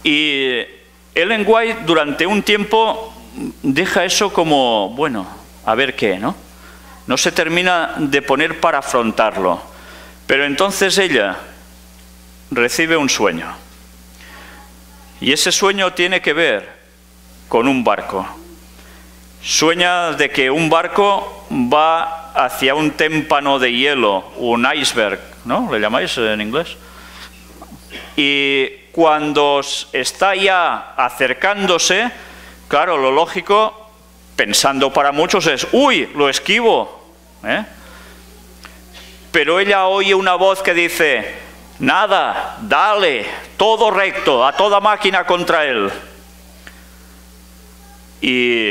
Y Ellen White durante un tiempo deja eso como, bueno, a ver qué, ¿no? No se termina de poner para afrontarlo. Pero entonces ella recibe un sueño. Y ese sueño tiene que ver con un barco. Sueña de que un barco va hacia un témpano de hielo, un iceberg, ¿no? ¿Le llamáis en inglés? Y cuando está ya acercándose, claro, lo lógico, pensando para muchos es, ¡uy, lo esquivo! Pero ella oye una voz que dice, nada, dale, todo recto, a toda máquina contra él. Y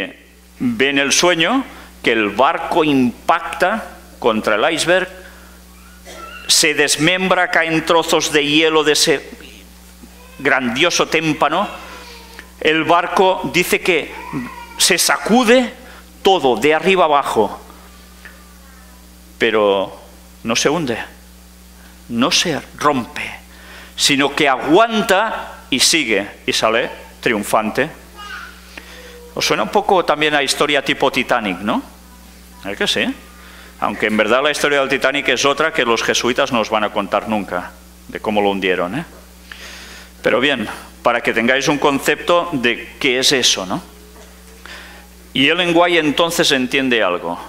ve en el sueño que el barco impacta contra el iceberg, se desmembra, caen trozos de hielo de ese grandioso témpano. El barco dice que se sacude todo de arriba abajo, pero no se hunde, no se rompe, sino que aguanta y sigue y sale triunfante. Os suena un poco también a historia tipo Titanic, ¿no? ¿Es que sí? Aunque en verdad la historia del Titanic es otra que los jesuitas no os van a contar nunca, de cómo lo hundieron, ¿eh? Pero bien, para que tengáis un concepto de qué es eso, ¿no? Y Ellen White entonces entiende algo.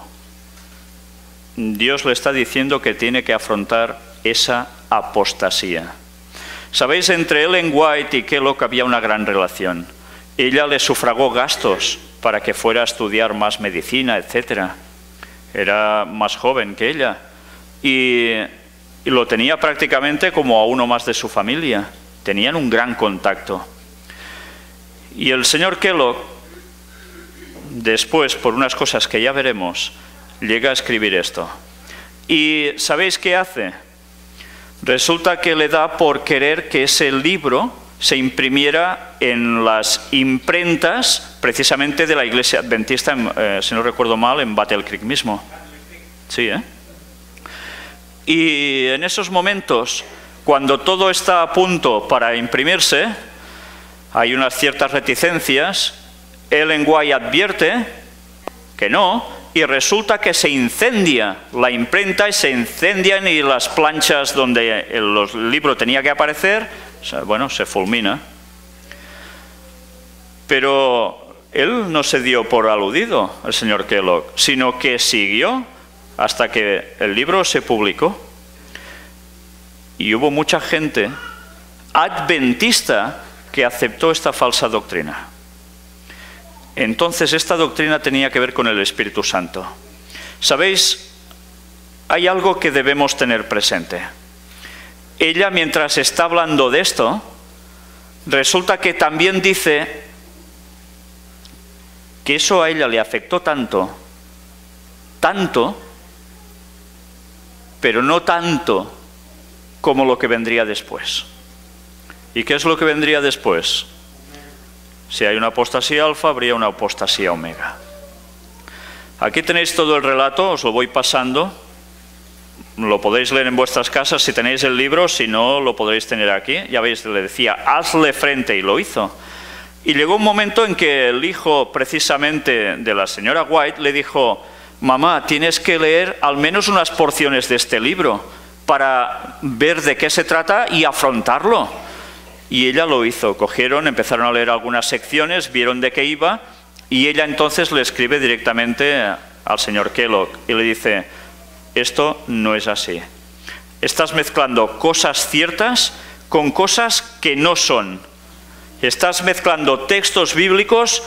Dios le está diciendo que tiene que afrontar esa apostasía. Sabéis, entre Ellen White y Kellogg había una gran relación. Ella le sufragó gastos para que fuera a estudiar más medicina, etc. Era más joven que ella. Y lo tenía prácticamente como a uno más de su familia. Tenían un gran contacto. Y el señor Kellogg, después, por unas cosas que ya veremos, llega a escribir esto. ¿Y sabéis qué hace? Resulta que le da por querer que ese libro se imprimiera en las imprentas precisamente de la Iglesia Adventista, si no recuerdo mal, en Battle Creek mismo. Sí, ¿eh? Y en esos momentos, cuando todo está a punto para imprimirse, hay unas ciertas reticencias. Ellen White advierte que no, y resulta que se incendia la imprenta y se incendian y las planchas donde el libro tenía que aparecer, bueno, se fulmina. Pero él no se dio por aludido, el señor Kellogg, sino que siguió hasta que el libro se publicó. Y hubo mucha gente adventista que aceptó esta falsa doctrina. Entonces esta doctrina tenía que ver con el Espíritu Santo. ¿Sabéis? Hay algo que debemos tener presente. Ella, mientras está hablando de esto, resulta que también dice que eso a ella le afectó tanto, pero no tanto como lo que vendría después. ¿Y qué es lo que vendría después? Si hay una apostasía alfa, habría una apostasía omega. Aquí tenéis todo el relato, os lo voy pasando. Lo podéis leer en vuestras casas si tenéis el libro, si no, lo podréis tener aquí. Ya veis, le decía, hazle frente, y lo hizo. Y llegó un momento en que el hijo, precisamente, de la señora White, le dijo, mamá, tienes que leer al menos unas porciones de este libro para ver de qué se trata y afrontarlo. Y ella lo hizo. Cogieron, empezaron a leer algunas secciones, vieron de qué iba, y ella entonces le escribe directamente al señor Kellogg y le dice, esto no es así. Estás mezclando cosas ciertas con cosas que no son. Estás mezclando textos bíblicos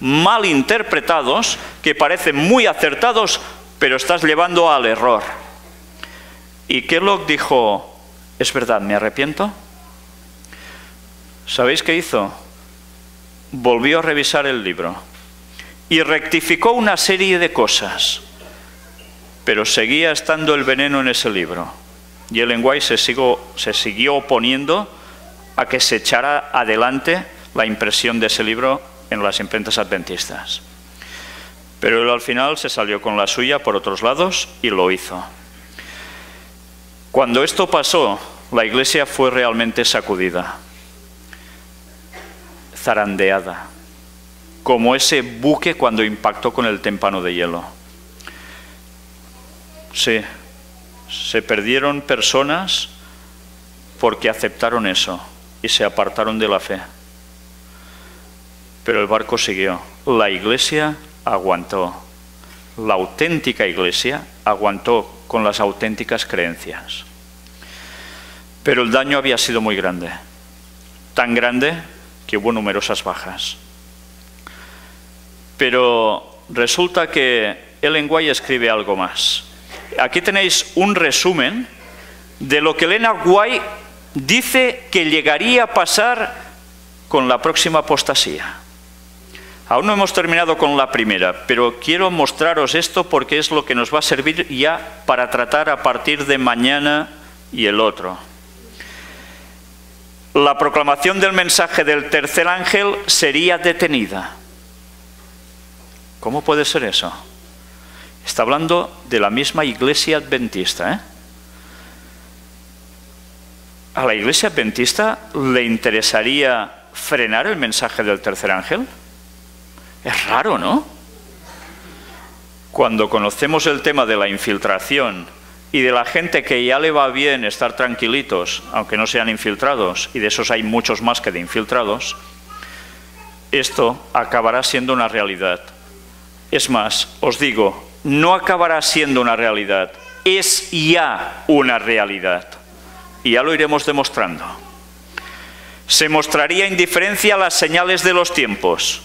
mal interpretados, que parecen muy acertados, pero estás llevando al error. Y Kellogg dijo, es verdad, me arrepiento. ¿Sabéis qué hizo? Volvió a revisar el libro y rectificó una serie de cosas, pero seguía estando el veneno en ese libro. Y Ellen White se siguió oponiendo a que se echara adelante la impresión de ese libro en las imprentas adventistas. Pero él al final se salió con la suya por otros lados y lo hizo. Cuando esto pasó, la Iglesia fue realmente sacudida, zarandeada, como ese buque cuando impactó con el témpano de hielo. Sí, se perdieron personas porque aceptaron eso y se apartaron de la fe. Pero el barco siguió. La Iglesia aguantó. La auténtica Iglesia aguantó con las auténticas creencias. Pero el daño había sido muy grande. Tan grande que hubo numerosas bajas. Pero resulta que Ellen White escribe algo más. Aquí tenéis un resumen de lo que Ellen White dice que llegaría a pasar con la próxima apostasía. Aún no hemos terminado con la primera, pero quiero mostraros esto porque es lo que nos va a servir ya para tratar a partir de mañana y el otro. La proclamación del mensaje del tercer ángel sería detenida. ¿Cómo puede ser eso? Está hablando de la misma Iglesia adventista, ¿eh? ¿A la Iglesia adventista le interesaría frenar el mensaje del tercer ángel? Es raro, ¿no? Cuando conocemos el tema de la infiltración y de la gente que ya le va bien estar tranquilitos, aunque no sean infiltrados, y de esos hay muchos más que de infiltrados, esto acabará siendo una realidad. Es más, os digo, no acabará siendo una realidad, es ya una realidad. Y ya lo iremos demostrando. Se mostraría indiferencia a las señales de los tiempos.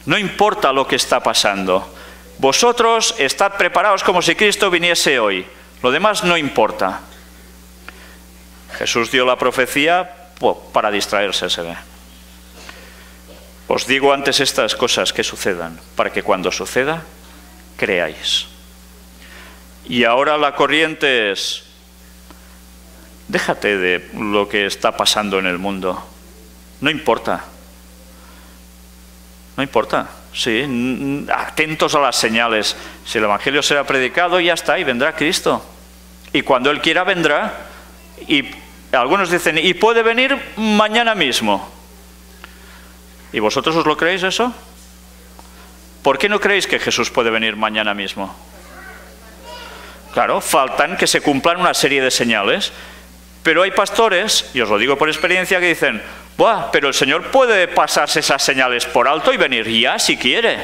No importa lo que está pasando. Vosotros estad preparados como si Cristo viniese hoy. Lo demás no importa. Jesús dio la profecía para distraerse, se ve. Os digo antes estas cosas que sucedan, para que cuando suceda, creáis. Y ahora la corriente es, déjate de lo que está pasando en el mundo. No importa. No importa. Sí, atentos a las señales. Si el Evangelio será predicado, ya está, y vendrá Cristo. Y cuando Él quiera, vendrá. Y algunos dicen, y puede venir mañana mismo. ¿Y vosotros os lo creéis eso? ¿Por qué no creéis que Jesús puede venir mañana mismo? Claro, faltan que se cumplan una serie de señales. Pero hay pastores, y os lo digo por experiencia, que dicen, ¡buah! Pero el Señor puede pasarse esas señales por alto y venir ya si quiere.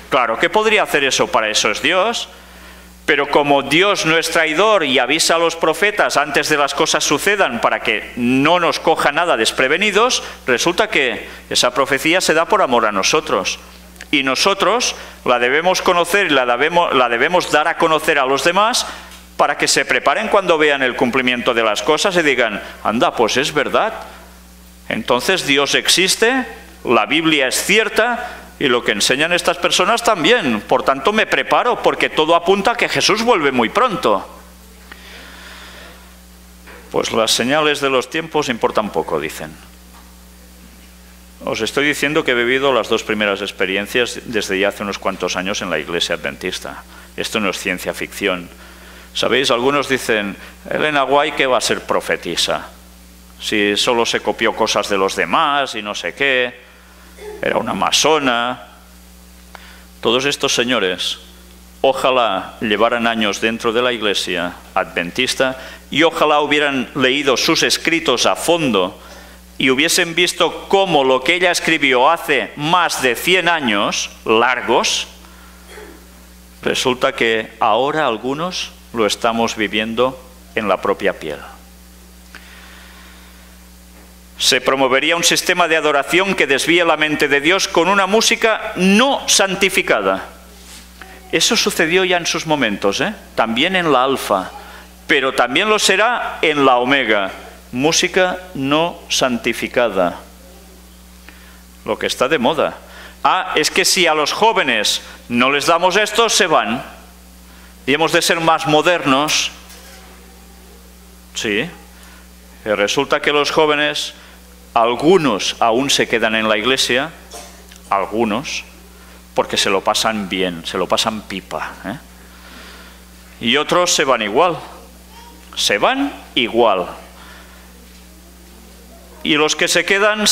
Claro que podría hacer eso, para eso es Dios. Pero como Dios no es traidor y avisa a los profetas antes de las cosas sucedan para que no nos coja nada desprevenidos, resulta que esa profecía se da por amor a nosotros. Y nosotros la debemos conocer y la debemos dar a conocer a los demás para que se preparen cuando vean el cumplimiento de las cosas y digan, anda, pues es verdad. Entonces Dios existe, la Biblia es cierta y lo que enseñan estas personas también. Por tanto, me preparo porque todo apunta a que Jesús vuelve muy pronto. Pues las señales de los tiempos importan poco, dicen. Os estoy diciendo que he vivido las dos primeras experiencias desde ya hace unos cuantos años en la Iglesia Adventista. Esto no es ciencia ficción. ¿Sabéis? Algunos dicen, Elena White, ¿qué va a ser profetisa? Si solo se copió cosas de los demás y no sé qué, era una masona. Todos estos señores, ojalá llevaran años dentro de la Iglesia Adventista y ojalá hubieran leído sus escritos a fondo y hubiesen visto cómo lo que ella escribió hace más de 100 años largos, resulta que ahora algunos lo estamos viviendo en la propia piel. Se promovería un sistema de adoración que desvíe la mente de Dios con una música no santificada. Eso sucedió ya en sus momentos, también en la alfa, pero también lo será en la omega. Música no santificada. Lo que está de moda. Es que si a los jóvenes no les damos esto, se van. Y hemos de ser más modernos. Sí. Y resulta que los jóvenes, algunos aún se quedan en la iglesia, algunos, porque se lo pasan bien, se lo pasan pipa, Y otros se van igual. Se van igual. Y los que se quedan,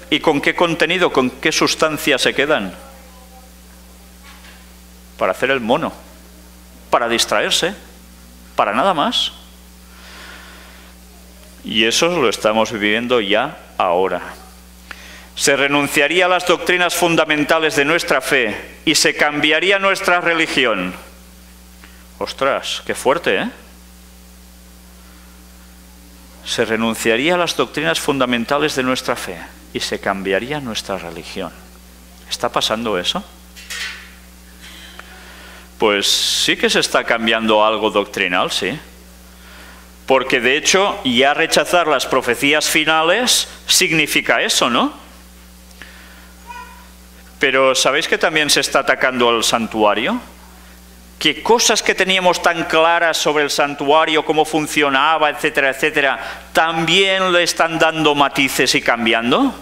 ¿y con qué contenido, con qué sustancia se quedan? Para hacer el mono, para distraerse, para nada más. Y eso lo estamos viviendo ya ahora. Se renunciaría a las doctrinas fundamentales de nuestra fe y se cambiaría nuestra religión. Ostras, qué fuerte, ¿eh? Se renunciaría a las doctrinas fundamentales de nuestra fe y se cambiaría nuestra religión. ¿Está pasando eso? Pues sí que se está cambiando algo doctrinal, sí. Porque de hecho ya rechazar las profecías finales significa eso, ¿no? Pero ¿sabéis que también se está atacando al santuario? Que cosas que teníamos tan claras sobre el santuario, cómo funcionaba, etcétera, etcétera, también le están dando matices y cambiando.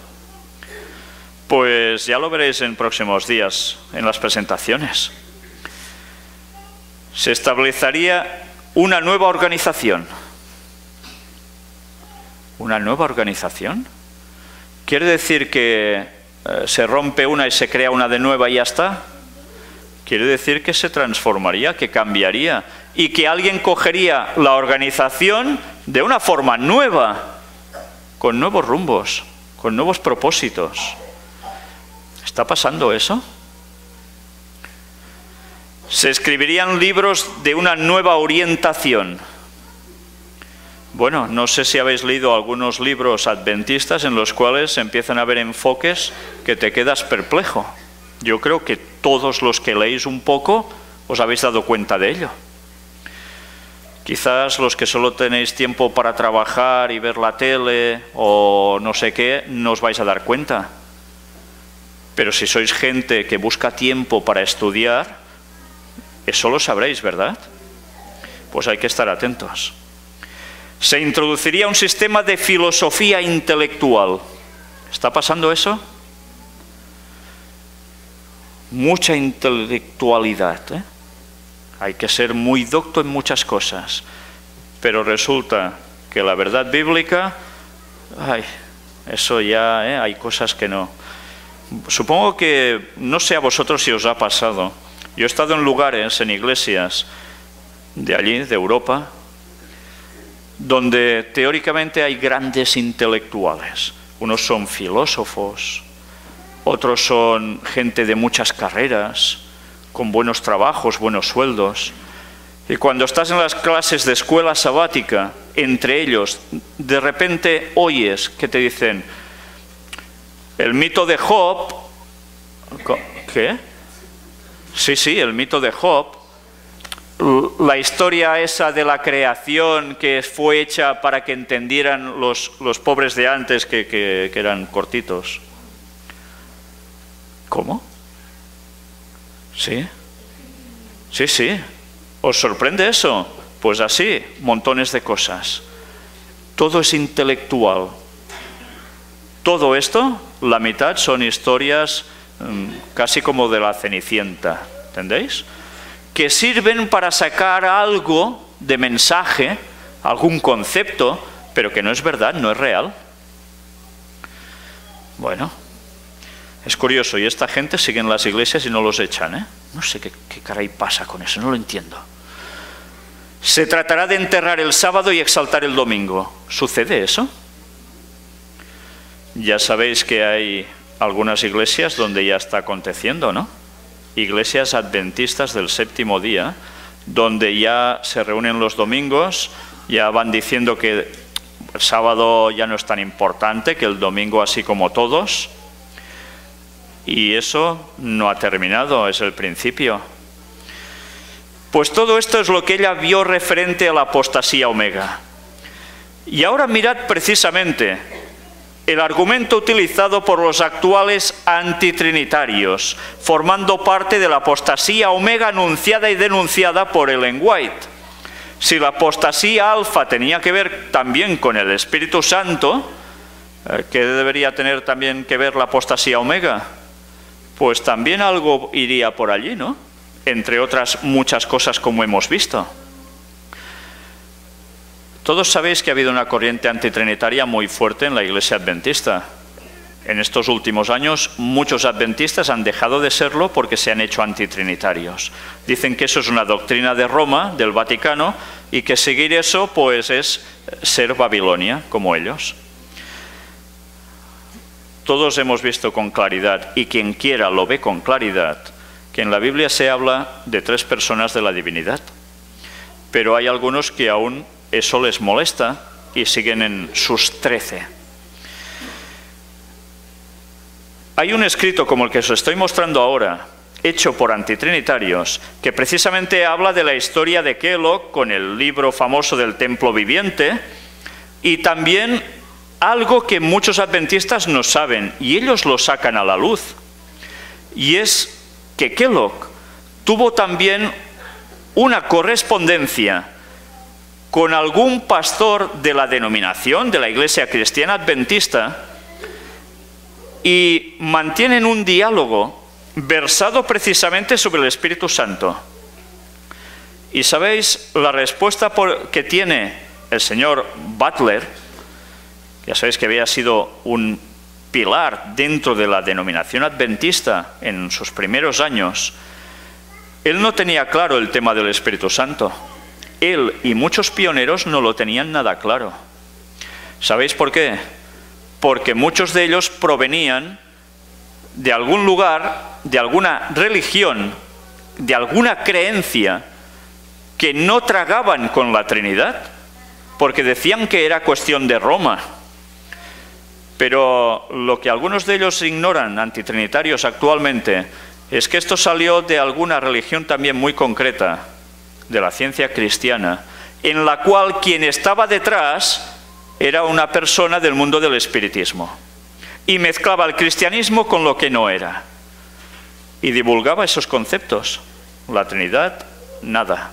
Pues ya lo veréis en próximos días, en las presentaciones. Se establecería una nueva organización. ¿Una nueva organización? ¿Quiere decir que se rompe una y se crea una de nueva y ya está? Quiere decir que se transformaría, que cambiaría y que alguien cogería la organización de una forma nueva, con nuevos rumbos, con nuevos propósitos. ¿Está pasando eso? Se escribirían libros de una nueva orientación. Bueno, no sé si habéis leído algunos libros adventistas en los cuales empiezan a haber enfoques que te quedas perplejo. Yo creo que todos los que leéis un poco os habéis dado cuenta de ello. Quizás los que solo tenéis tiempo para trabajar y ver la tele o no sé qué, no os vais a dar cuenta. Pero si sois gente que busca tiempo para estudiar, eso lo sabréis, ¿verdad? Pues hay que estar atentos. Se introduciría un sistema de filosofía intelectual. ¿Está pasando eso? Mucha intelectualidad, Hay que ser muy docto en muchas cosas. Pero resulta que la verdad bíblica, eso ya, hay cosas que no. Supongo que, no sé a vosotros si os ha pasado. Yo he estado en lugares, en iglesias de allí, de Europa, donde teóricamente hay grandes intelectuales. Unos son filósofos, otros son gente de muchas carreras, con buenos trabajos, buenos sueldos. Y cuando estás en las clases de escuela sabática, entre ellos, de repente oyes que te dicen, el mito de Job, ¿qué? Sí, el mito de Job, la historia esa de la creación que fue hecha para que entendieran los pobres de antes que eran cortitos. ¿Cómo? Sí. ¿Os sorprende eso? Pues así, montones de cosas. todo es intelectual. Todo esto, la mitad son historias casi como de la Cenicienta, ¿entendéis? Que sirven para sacar algo de mensaje, algún concepto, pero que no es verdad, no es real. Bueno, es curioso, y esta gente sigue en las iglesias y no los echan, ¿eh? No sé qué caray pasa con eso, no lo entiendo. Se tratará de enterrar el sábado y exaltar el domingo. ¿Sucede eso? Ya sabéis que hay algunas iglesias donde ya está aconteciendo, ¿no? Iglesias adventistas del séptimo día, donde ya se reúnen los domingos, ya van diciendo que el sábado ya no es tan importante, que el domingo así como todos. Y eso no ha terminado, es el principio. Pues todo esto es lo que ella vio referente a la apostasía omega. Y ahora mirad precisamente el argumento utilizado por los actuales antitrinitarios, formando parte de la apostasía omega anunciada y denunciada por Ellen White. Si la apostasía alfa tenía que ver también con el Espíritu Santo, ¿qué debería tener también que ver la apostasía omega? Pues también algo iría por allí, ¿no? Entre otras muchas cosas como hemos visto. Todos sabéis que ha habido una corriente antitrinitaria muy fuerte en la Iglesia adventista. En estos últimos años, muchos adventistas han dejado de serlo porque se han hecho antitrinitarios. Dicen que eso es una doctrina de Roma, del Vaticano, y que seguir eso pues es ser Babilonia, como ellos. Todos hemos visto con claridad, y quien quiera lo ve con claridad, que en la Biblia se habla de 3 personas de la divinidad. Pero hay algunos que aún eso les molesta y siguen en sus 13. Hay un escrito como el que os estoy mostrando ahora, hecho por antitrinitarios, que precisamente habla de la historia de Kellogg con el libro famoso del templo viviente, y también algo que muchos adventistas no saben, y ellos lo sacan a la luz, y es que Kellogg tuvo también una correspondencia con algún pastor de la denominación, de la Iglesia Cristiana Adventista, y mantienen un diálogo versado precisamente sobre el Espíritu Santo. Y sabéis la respuesta que tiene el señor Butler, ya sabéis que había sido un pilar dentro de la denominación adventista en sus primeros años. Él no tenía claro el tema del Espíritu Santo. Él y muchos pioneros no lo tenían nada claro. ¿Sabéis por qué? Porque muchos de ellos provenían de algún lugar, de alguna religión, de alguna creencia que no tragaban con la Trinidad, porque decían que era cuestión de Roma. Pero lo que algunos de ellos ignoran, antitrinitarios actualmente, es que esto salió de alguna religión también muy concreta, de la ciencia cristiana, en la cual quien estaba detrás era una persona del mundo del espiritismo, y mezclaba el cristianismo con lo que no era, y divulgaba esos conceptos. La Trinidad, nada.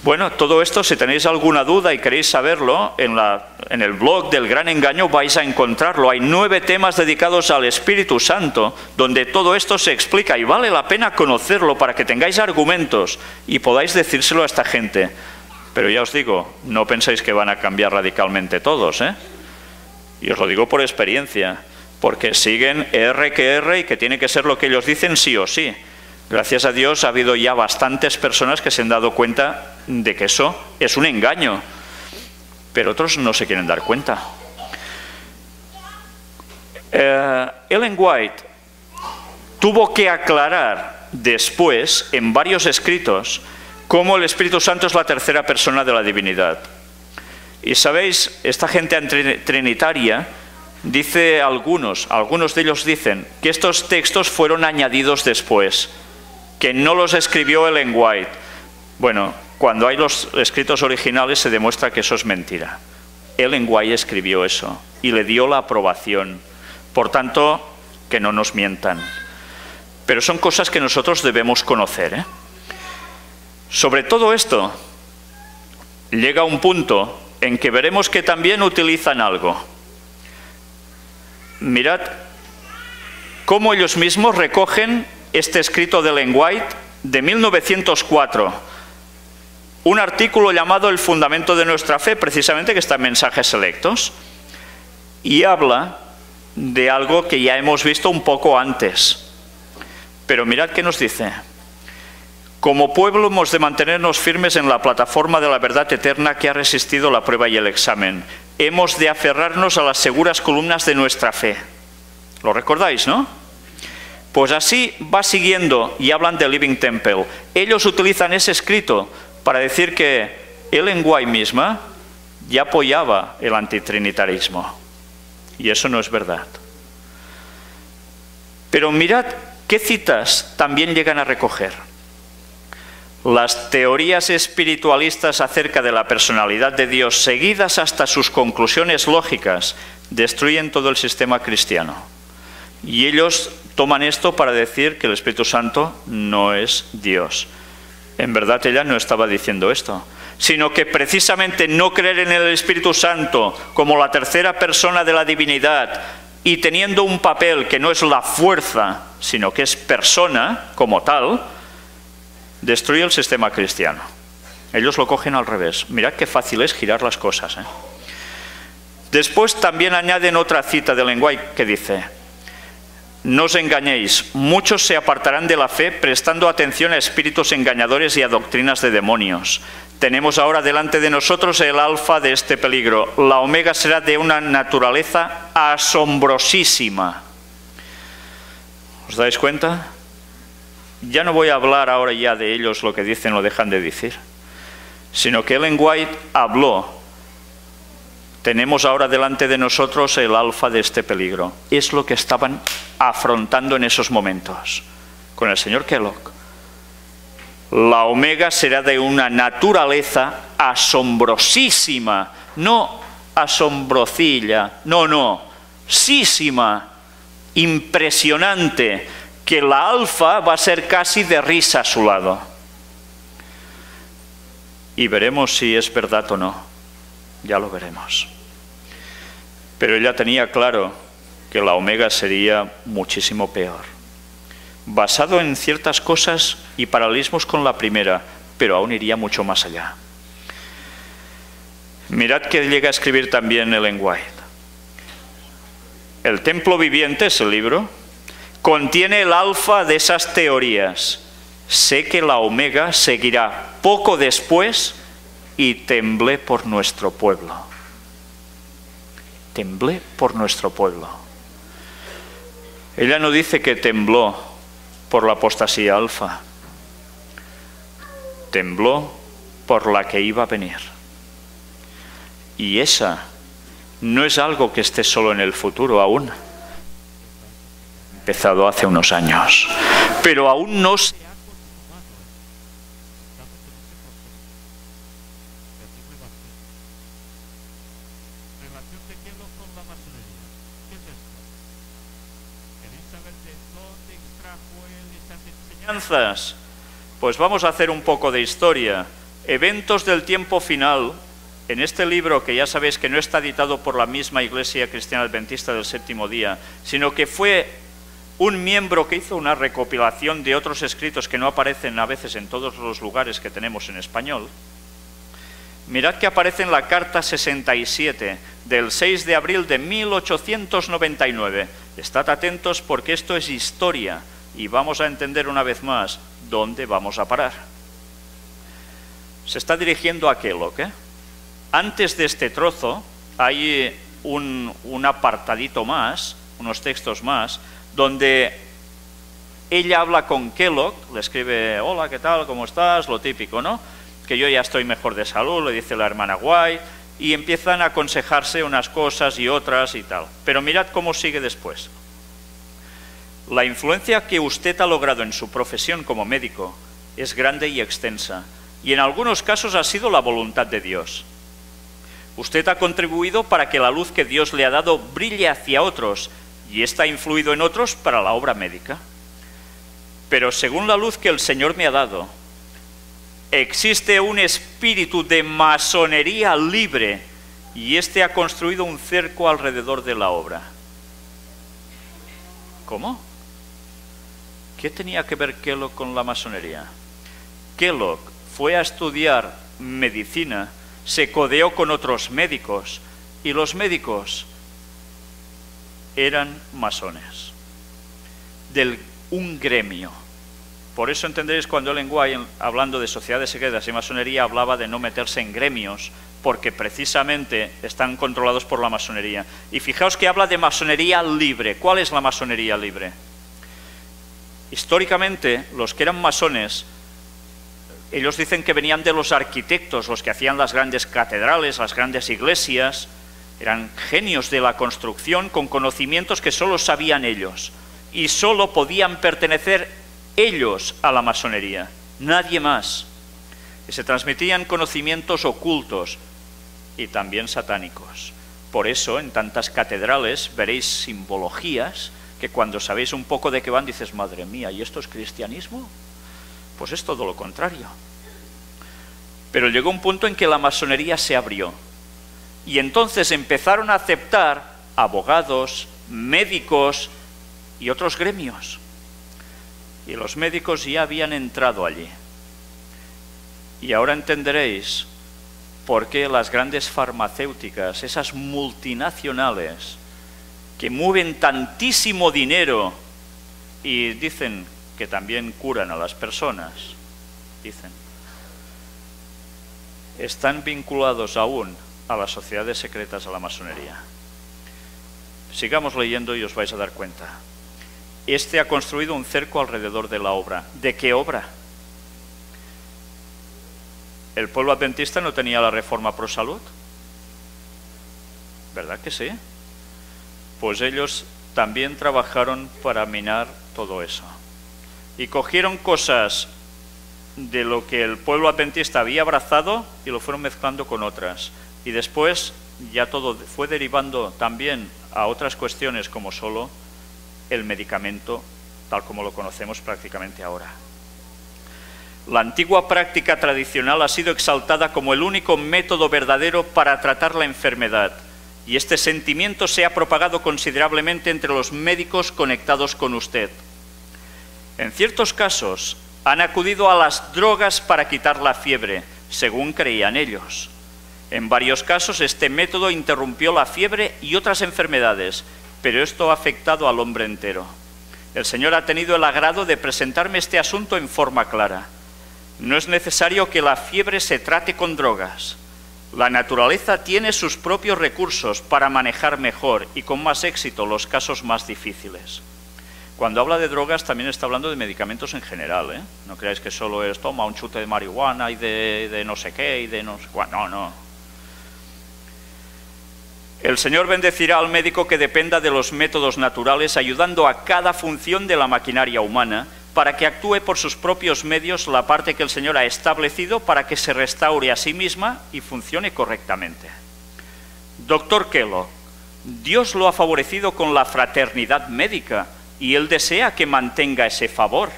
Bueno, todo esto, si tenéis alguna duda y queréis saberlo, en el blog del Gran Engaño vais a encontrarlo. Hay 9 temas dedicados al Espíritu Santo, donde todo esto se explica, y vale la pena conocerlo para que tengáis argumentos y podáis decírselo a esta gente. Pero ya os digo, no penséis que van a cambiar radicalmente todos, ¿eh? Y os lo digo por experiencia, porque siguen R que R y que tiene que ser lo que ellos dicen sí o sí. Gracias a Dios ha habido ya bastantes personas que se han dado cuenta de que eso es un engaño, pero otros no se quieren dar cuenta. Ellen White tuvo que aclarar después, en varios escritos, cómo el Espíritu Santo es la tercera persona de la divinidad. Y sabéis, esta gente trinitaria dice algunos de ellos dicen que estos textos fueron añadidos después, que no los escribió Ellen White. Bueno, cuando hay los escritos originales se demuestra que eso es mentira. Ellen White escribió eso y le dio la aprobación. Por tanto, que no nos mientan. Pero son cosas que nosotros debemos conocer, ¿eh? Sobre todo esto, llega un punto en que veremos que también utilizan algo. Mirad cómo ellos mismos recogen este escrito de Ellen White de 1904, un artículo llamado El fundamento de nuestra fe, precisamente, que está en Mensajes Selectos, y habla de algo que ya hemos visto un poco antes. Pero mirad qué nos dice. Como pueblo hemos de mantenernos firmes en la plataforma de la verdad eterna que ha resistido la prueba y el examen. Hemos de aferrarnos a las seguras columnas de nuestra fe. ¿Lo recordáis, no? Pues así va siguiendo, y hablan de Living Temple. Ellos utilizan ese escrito para decir que Ellen White misma ya apoyaba el antitrinitarismo. Y eso no es verdad. Pero mirad qué citas también llegan a recoger. Las teorías espiritualistas acerca de la personalidad de Dios, seguidas hasta sus conclusiones lógicas, destruyen todo el sistema cristiano. Y ellos toman esto para decir que el Espíritu Santo no es Dios. En verdad ella no estaba diciendo esto, sino que precisamente no creer en el Espíritu Santo como la tercera persona de la divinidad y teniendo un papel que no es la fuerza, sino que es persona como tal, destruye el sistema cristiano. Ellos lo cogen al revés. Mirad qué fácil es girar las cosas, ¿eh? Después también añaden otra cita de Ellen White que dice: no os engañéis, muchos se apartarán de la fe prestando atención a espíritus engañadores y a doctrinas de demonios. Tenemos ahora delante de nosotros el alfa de este peligro. La omega será de una naturaleza asombrosísima. ¿Os dais cuenta? Ya no voy a hablar ahora ya de ellos lo que dicen o dejan de decir, sino que Ellen White habló. Tenemos ahora delante de nosotros el alfa de este peligro. Es lo que estaban afrontando en esos momentos con el señor Kellogg. La omega será de una naturaleza asombrosísima, no asombrosilla, no, sísima, impresionante, que la alfa va a ser casi de risa a su lado. Y veremos si es verdad o no. Ya lo veremos. Pero ella tenía claro que la omega sería muchísimo peor, basado en ciertas cosas y paralelismos con la primera, pero aún iría mucho más allá. Mirad que llega a escribir también Ellen White. El templo viviente, es el libro, contiene el alfa de esas teorías. Sé que la omega seguirá poco después y temblé por nuestro pueblo. Temblé por nuestro pueblo. Ella no dice que tembló por la apostasía alfa. Tembló por la que iba a venir. Y esa no es algo que esté solo en el futuro aún. Empezado hace unos años. Pero aún no se ha enseñanzas. Pues vamos a hacer un poco de historia. Eventos del tiempo final. En este libro, que ya sabéis que no está editado por la misma Iglesia Cristiana Adventista del Séptimo Día, sino que fue un miembro que hizo una recopilación de otros escritos que no aparecen a veces en todos los lugares que tenemos en español. Mirad que aparece en la carta 67 del 6 de abril de 1899. Estad atentos porque esto es historia. Y vamos a entender una vez más dónde vamos a parar. Se está dirigiendo a Kellogg, ¿eh? Antes de este trozo hay un apartadito más, unos textos más, donde ella habla con Kellogg, le escribe: hola, ¿qué tal? ¿Cómo estás? Lo típico, ¿no? Que yo ya estoy mejor de salud, le dice la hermana White, y empiezan a aconsejarse unas cosas y otras y tal. Pero mirad cómo sigue después. La influencia que usted ha logrado en su profesión como médico es grande y extensa, y en algunos casos ha sido la voluntad de Dios. Usted ha contribuido para que la luz que Dios le ha dado brille hacia otros, y ésta ha influido en otros para la obra médica. Pero según la luz que el Señor me ha dado, existe un espíritu de masonería libre y éste ha construido un cerco alrededor de la obra. ¿Cómo? ¿Qué tenía que ver Kellogg con la masonería? Kellogg fue a estudiar medicina, se codeó con otros médicos, y los médicos eran masones, de un gremio. Por eso entenderéis cuando Ellen White, hablando de sociedades secretas y masonería, hablaba de no meterse en gremios, porque precisamente están controlados por la masonería. Y fijaos que habla de masonería libre. ¿Cuál es la masonería libre? Históricamente, los que eran masones, ellos dicen que venían de los arquitectos, los que hacían las grandes catedrales, las grandes iglesias, eran genios de la construcción con conocimientos que solo sabían ellos y solo podían pertenecer ellos a la masonería, nadie más. Y se transmitían conocimientos ocultos y también satánicos. Por eso en tantas catedrales veréis simbologías que cuando sabéis un poco de qué van dices, madre mía, ¿y esto es cristianismo? Pues es todo lo contrario. Pero llegó un punto en que la masonería se abrió y entonces empezaron a aceptar abogados, médicos y otros gremios. Y los médicos ya habían entrado allí. Y ahora entenderéis por qué las grandes farmacéuticas, esas multinacionales que mueven tantísimo dinero y dicen que también curan a las personas, dicen, están vinculados aún a las sociedades secretas, a la masonería. Sigamos leyendo y os vais a dar cuenta. Este ha construido un cerco alrededor de la obra. ¿De qué obra? ¿El pueblo adventista no tenía la reforma pro salud? ¿Verdad que sí? Pues ellos también trabajaron para minar todo eso. Y cogieron cosas de lo que el pueblo adventista había abrazado y lo fueron mezclando con otras. Y después ya todo fue derivando también a otras cuestiones como solo el medicamento, tal como lo conocemos prácticamente ahora. La antigua práctica tradicional ha sido exaltada como el único método verdadero para tratar la enfermedad, y este sentimiento se ha propagado considerablemente entre los médicos conectados con usted. En ciertos casos, han acudido a las drogas para quitar la fiebre, según creían ellos. En varios casos, este método interrumpió la fiebre y otras enfermedades, pero esto ha afectado al hombre entero. El Señor ha tenido el agrado de presentarme este asunto en forma clara. No es necesario que la fiebre se trate con drogas. La naturaleza tiene sus propios recursos para manejar mejor y con más éxito los casos más difíciles. Cuando habla de drogas también está hablando de medicamentos en general, ¿eh? No creáis que solo es toma un chute de marihuana y de no sé qué y de no sé cuál. No, no. El Señor bendecirá al médico que dependa de los métodos naturales, ayudando a cada función de la maquinaria humana para que actúe por sus propios medios la parte que el Señor ha establecido para que se restaure a sí misma y funcione correctamente. Doctor Kellogg, Dios lo ha favorecido con la fraternidad médica y Él desea que mantenga ese favor,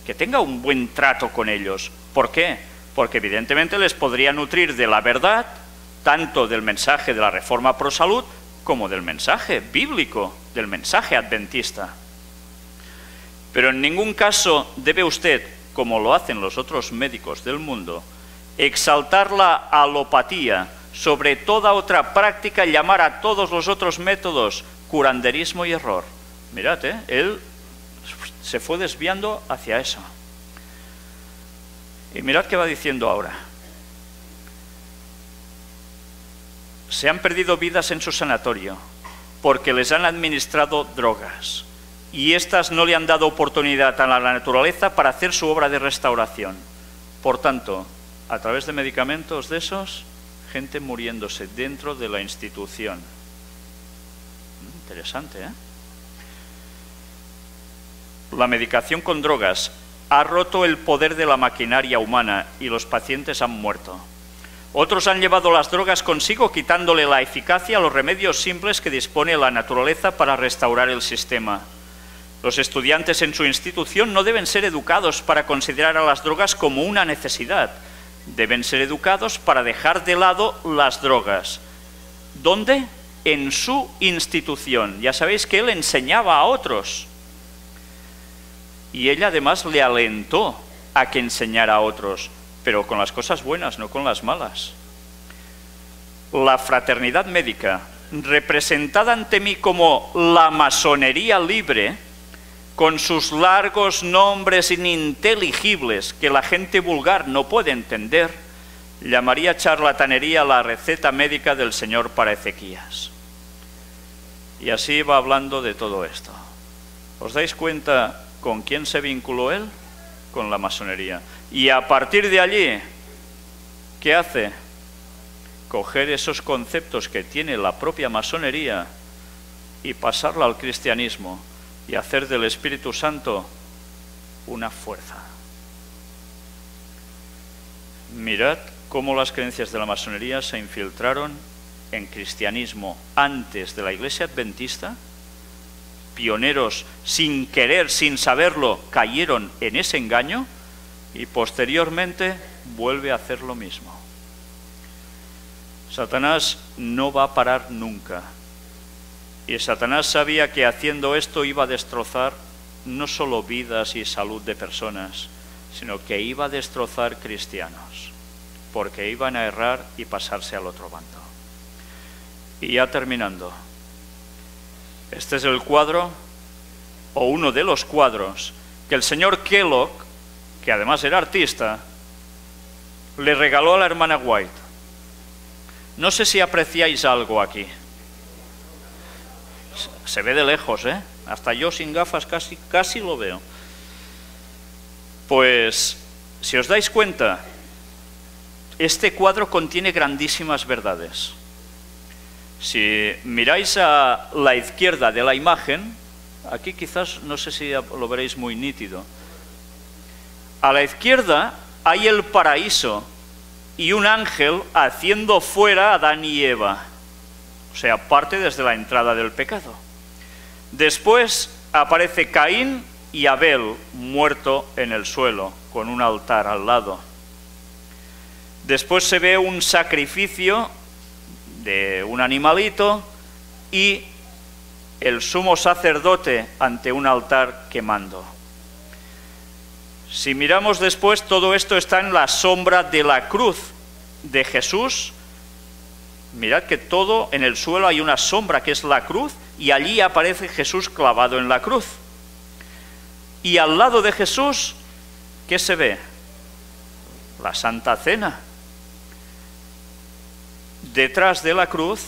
que tenga un buen trato con ellos. ¿Por qué? Porque evidentemente les podría nutrir de la verdad, tanto del mensaje de la Reforma pro salud como del mensaje bíblico, del mensaje adventista. Pero en ningún caso debe usted, como lo hacen los otros médicos del mundo, exaltar la alopatía sobre toda otra práctica y llamar a todos los otros métodos curanderismo y error. Mirad, él se fue desviando hacia eso. Y mirad qué va diciendo ahora. Se han perdido vidas en su sanatorio porque les han administrado drogas y éstas no le han dado oportunidad a la naturaleza para hacer su obra de restauración. Por tanto, a través de medicamentos de esos, gente muriéndose dentro de la institución. Interesante, ¿eh? La medicación con drogas ha roto el poder de la maquinaria humana y los pacientes han muerto. Otros han llevado las drogas consigo, quitándole la eficacia a los remedios simples que dispone la naturaleza para restaurar el sistema. Los estudiantes en su institución no deben ser educados para considerar a las drogas como una necesidad. Deben ser educados para dejar de lado las drogas. ¿Dónde? En su institución. Ya sabéis que él enseñaba a otros. Y ella además le alentó a que enseñara a otros, pero con las cosas buenas, no con las malas. La fraternidad médica, representada ante mí como la masonería libre, con sus largos nombres ininteligibles que la gente vulgar no puede entender, llamaría charlatanería la receta médica del Señor para Ezequías. Y así va hablando de todo esto. ¿Os dais cuenta con quién se vinculó él? Con la masonería. Y a partir de allí, ¿qué hace? Coger esos conceptos que tiene la propia masonería y pasarla al cristianismo y hacer del Espíritu Santo una fuerza. Mirad cómo las creencias de la masonería se infiltraron en cristianismo antes de la Iglesia Adventista. Pioneros, sin querer, sin saberlo, cayeron en ese engaño y posteriormente vuelve a hacer lo mismo. Satanás no va a parar nunca. Y Satanás sabía que haciendo esto iba a destrozar no solo vidas y salud de personas, sino que iba a destrozar cristianos, porque iban a errar y pasarse al otro bando. Y ya terminando, este es el cuadro, o uno de los cuadros, que el señor Kellogg, que además era artista, le regaló a la hermana White. No sé si apreciáis algo aquí. Se ve de lejos, ¿eh? Hasta yo sin gafas casi lo veo. Pues, si os dais cuenta, este cuadro contiene grandísimas verdades. Si miráis a la izquierda de la imagen, aquí quizás no sé si lo veréis muy nítido. A la izquierda hay el paraíso y un ángel haciendo fuera a Adán y Eva. O sea, parte desde la entrada del pecado. Después aparece Caín y Abel muerto en el suelo, con un altar al lado. Después se ve un sacrificio de un animalito y el sumo sacerdote ante un altar quemando. Si miramos después, todo esto está en la sombra de la cruz de Jesús. Mirad que todo en el suelo hay una sombra que es la cruz y allí aparece Jesús clavado en la cruz. Y al lado de Jesús, ¿qué se ve? La Santa Cena. Detrás de la cruz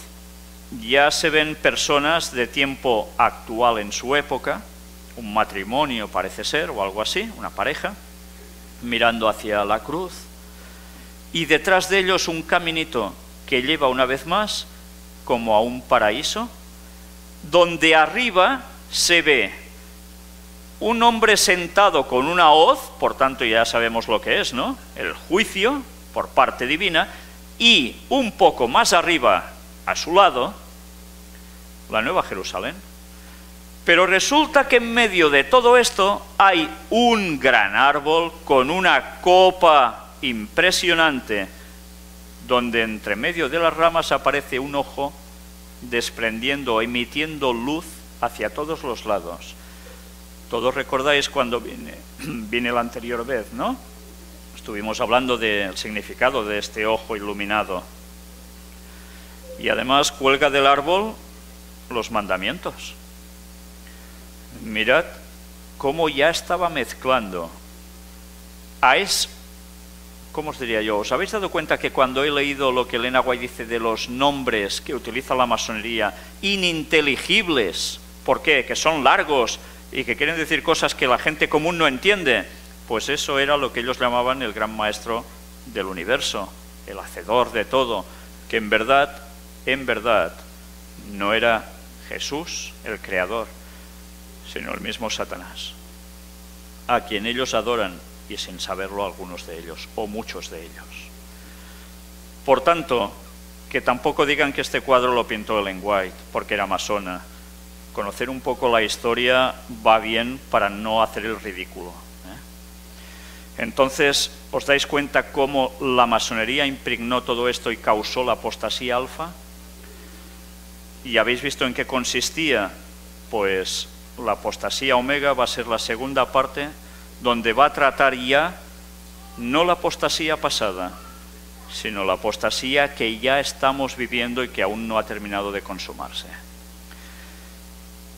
ya se ven personas de tiempo actual en su época, un matrimonio parece ser, o algo así, una pareja, mirando hacia la cruz, y detrás de ellos un caminito que lleva una vez más como a un paraíso, donde arriba se ve un hombre sentado con una hoz, por tanto ya sabemos lo que es, ¿no? El juicio por parte divina, y un poco más arriba, a su lado, la Nueva Jerusalén. Pero resulta que en medio de todo esto hay un gran árbol con una copa impresionante, donde entre medio de las ramas aparece un ojo desprendiendo, emitiendo luz hacia todos los lados. Todos recordáis cuando vine la anterior vez, ¿no? Estuvimos hablando del significado de este ojo iluminado. Y además cuelga del árbol los mandamientos. Mirad cómo ya estaba mezclando. ¿Cómo os diría yo? ¿Os habéis dado cuenta que cuando he leído lo que Elena White dice de los nombres que utiliza la masonería, ininteligibles, ¿por qué? Que son largos y que quieren decir cosas que la gente común no entiende. Pues eso era lo que ellos llamaban el gran maestro del universo, el hacedor de todo, que en verdad, no era Jesús, el creador, sino el mismo Satanás, a quien ellos adoran, y sin saberlo algunos de ellos, o muchos de ellos. Por tanto, que tampoco digan que este cuadro lo pintó Ellen White, porque era masona. Conocer un poco la historia va bien para no hacer el ridículo. Entonces, ¿os dais cuenta cómo la masonería impregnó todo esto y causó la apostasía alfa? y habéis visto en qué consistía, pues la apostasía omega va a ser la segunda parte, donde va a tratar ya no la apostasía pasada, sino la apostasía que ya estamos viviendo y que aún no ha terminado de consumarse.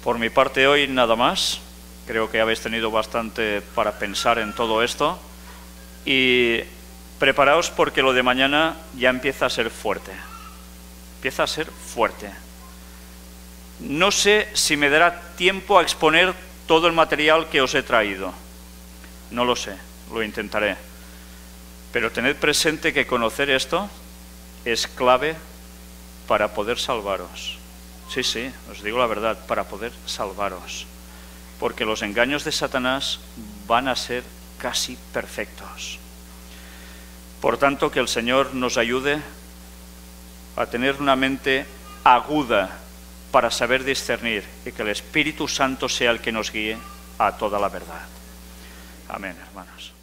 Por mi parte hoy nada más. Creo que habéis tenido bastante para pensar en todo esto y preparaos porque lo de mañana ya empieza a ser fuerte. Empieza a ser fuerte. No sé si me dará tiempo a exponer todo el material que os he traído. No lo sé, lo intentaré. Pero tened presente que conocer esto es clave para poder salvaros. Sí, sí, os digo la verdad, para poder salvaros. Porque los engaños de Satanás van a ser casi perfectos. Por tanto, que el Señor nos ayude a tener una mente aguda para saber discernir y que el Espíritu Santo sea el que nos guíe a toda la verdad. Amén, hermanos.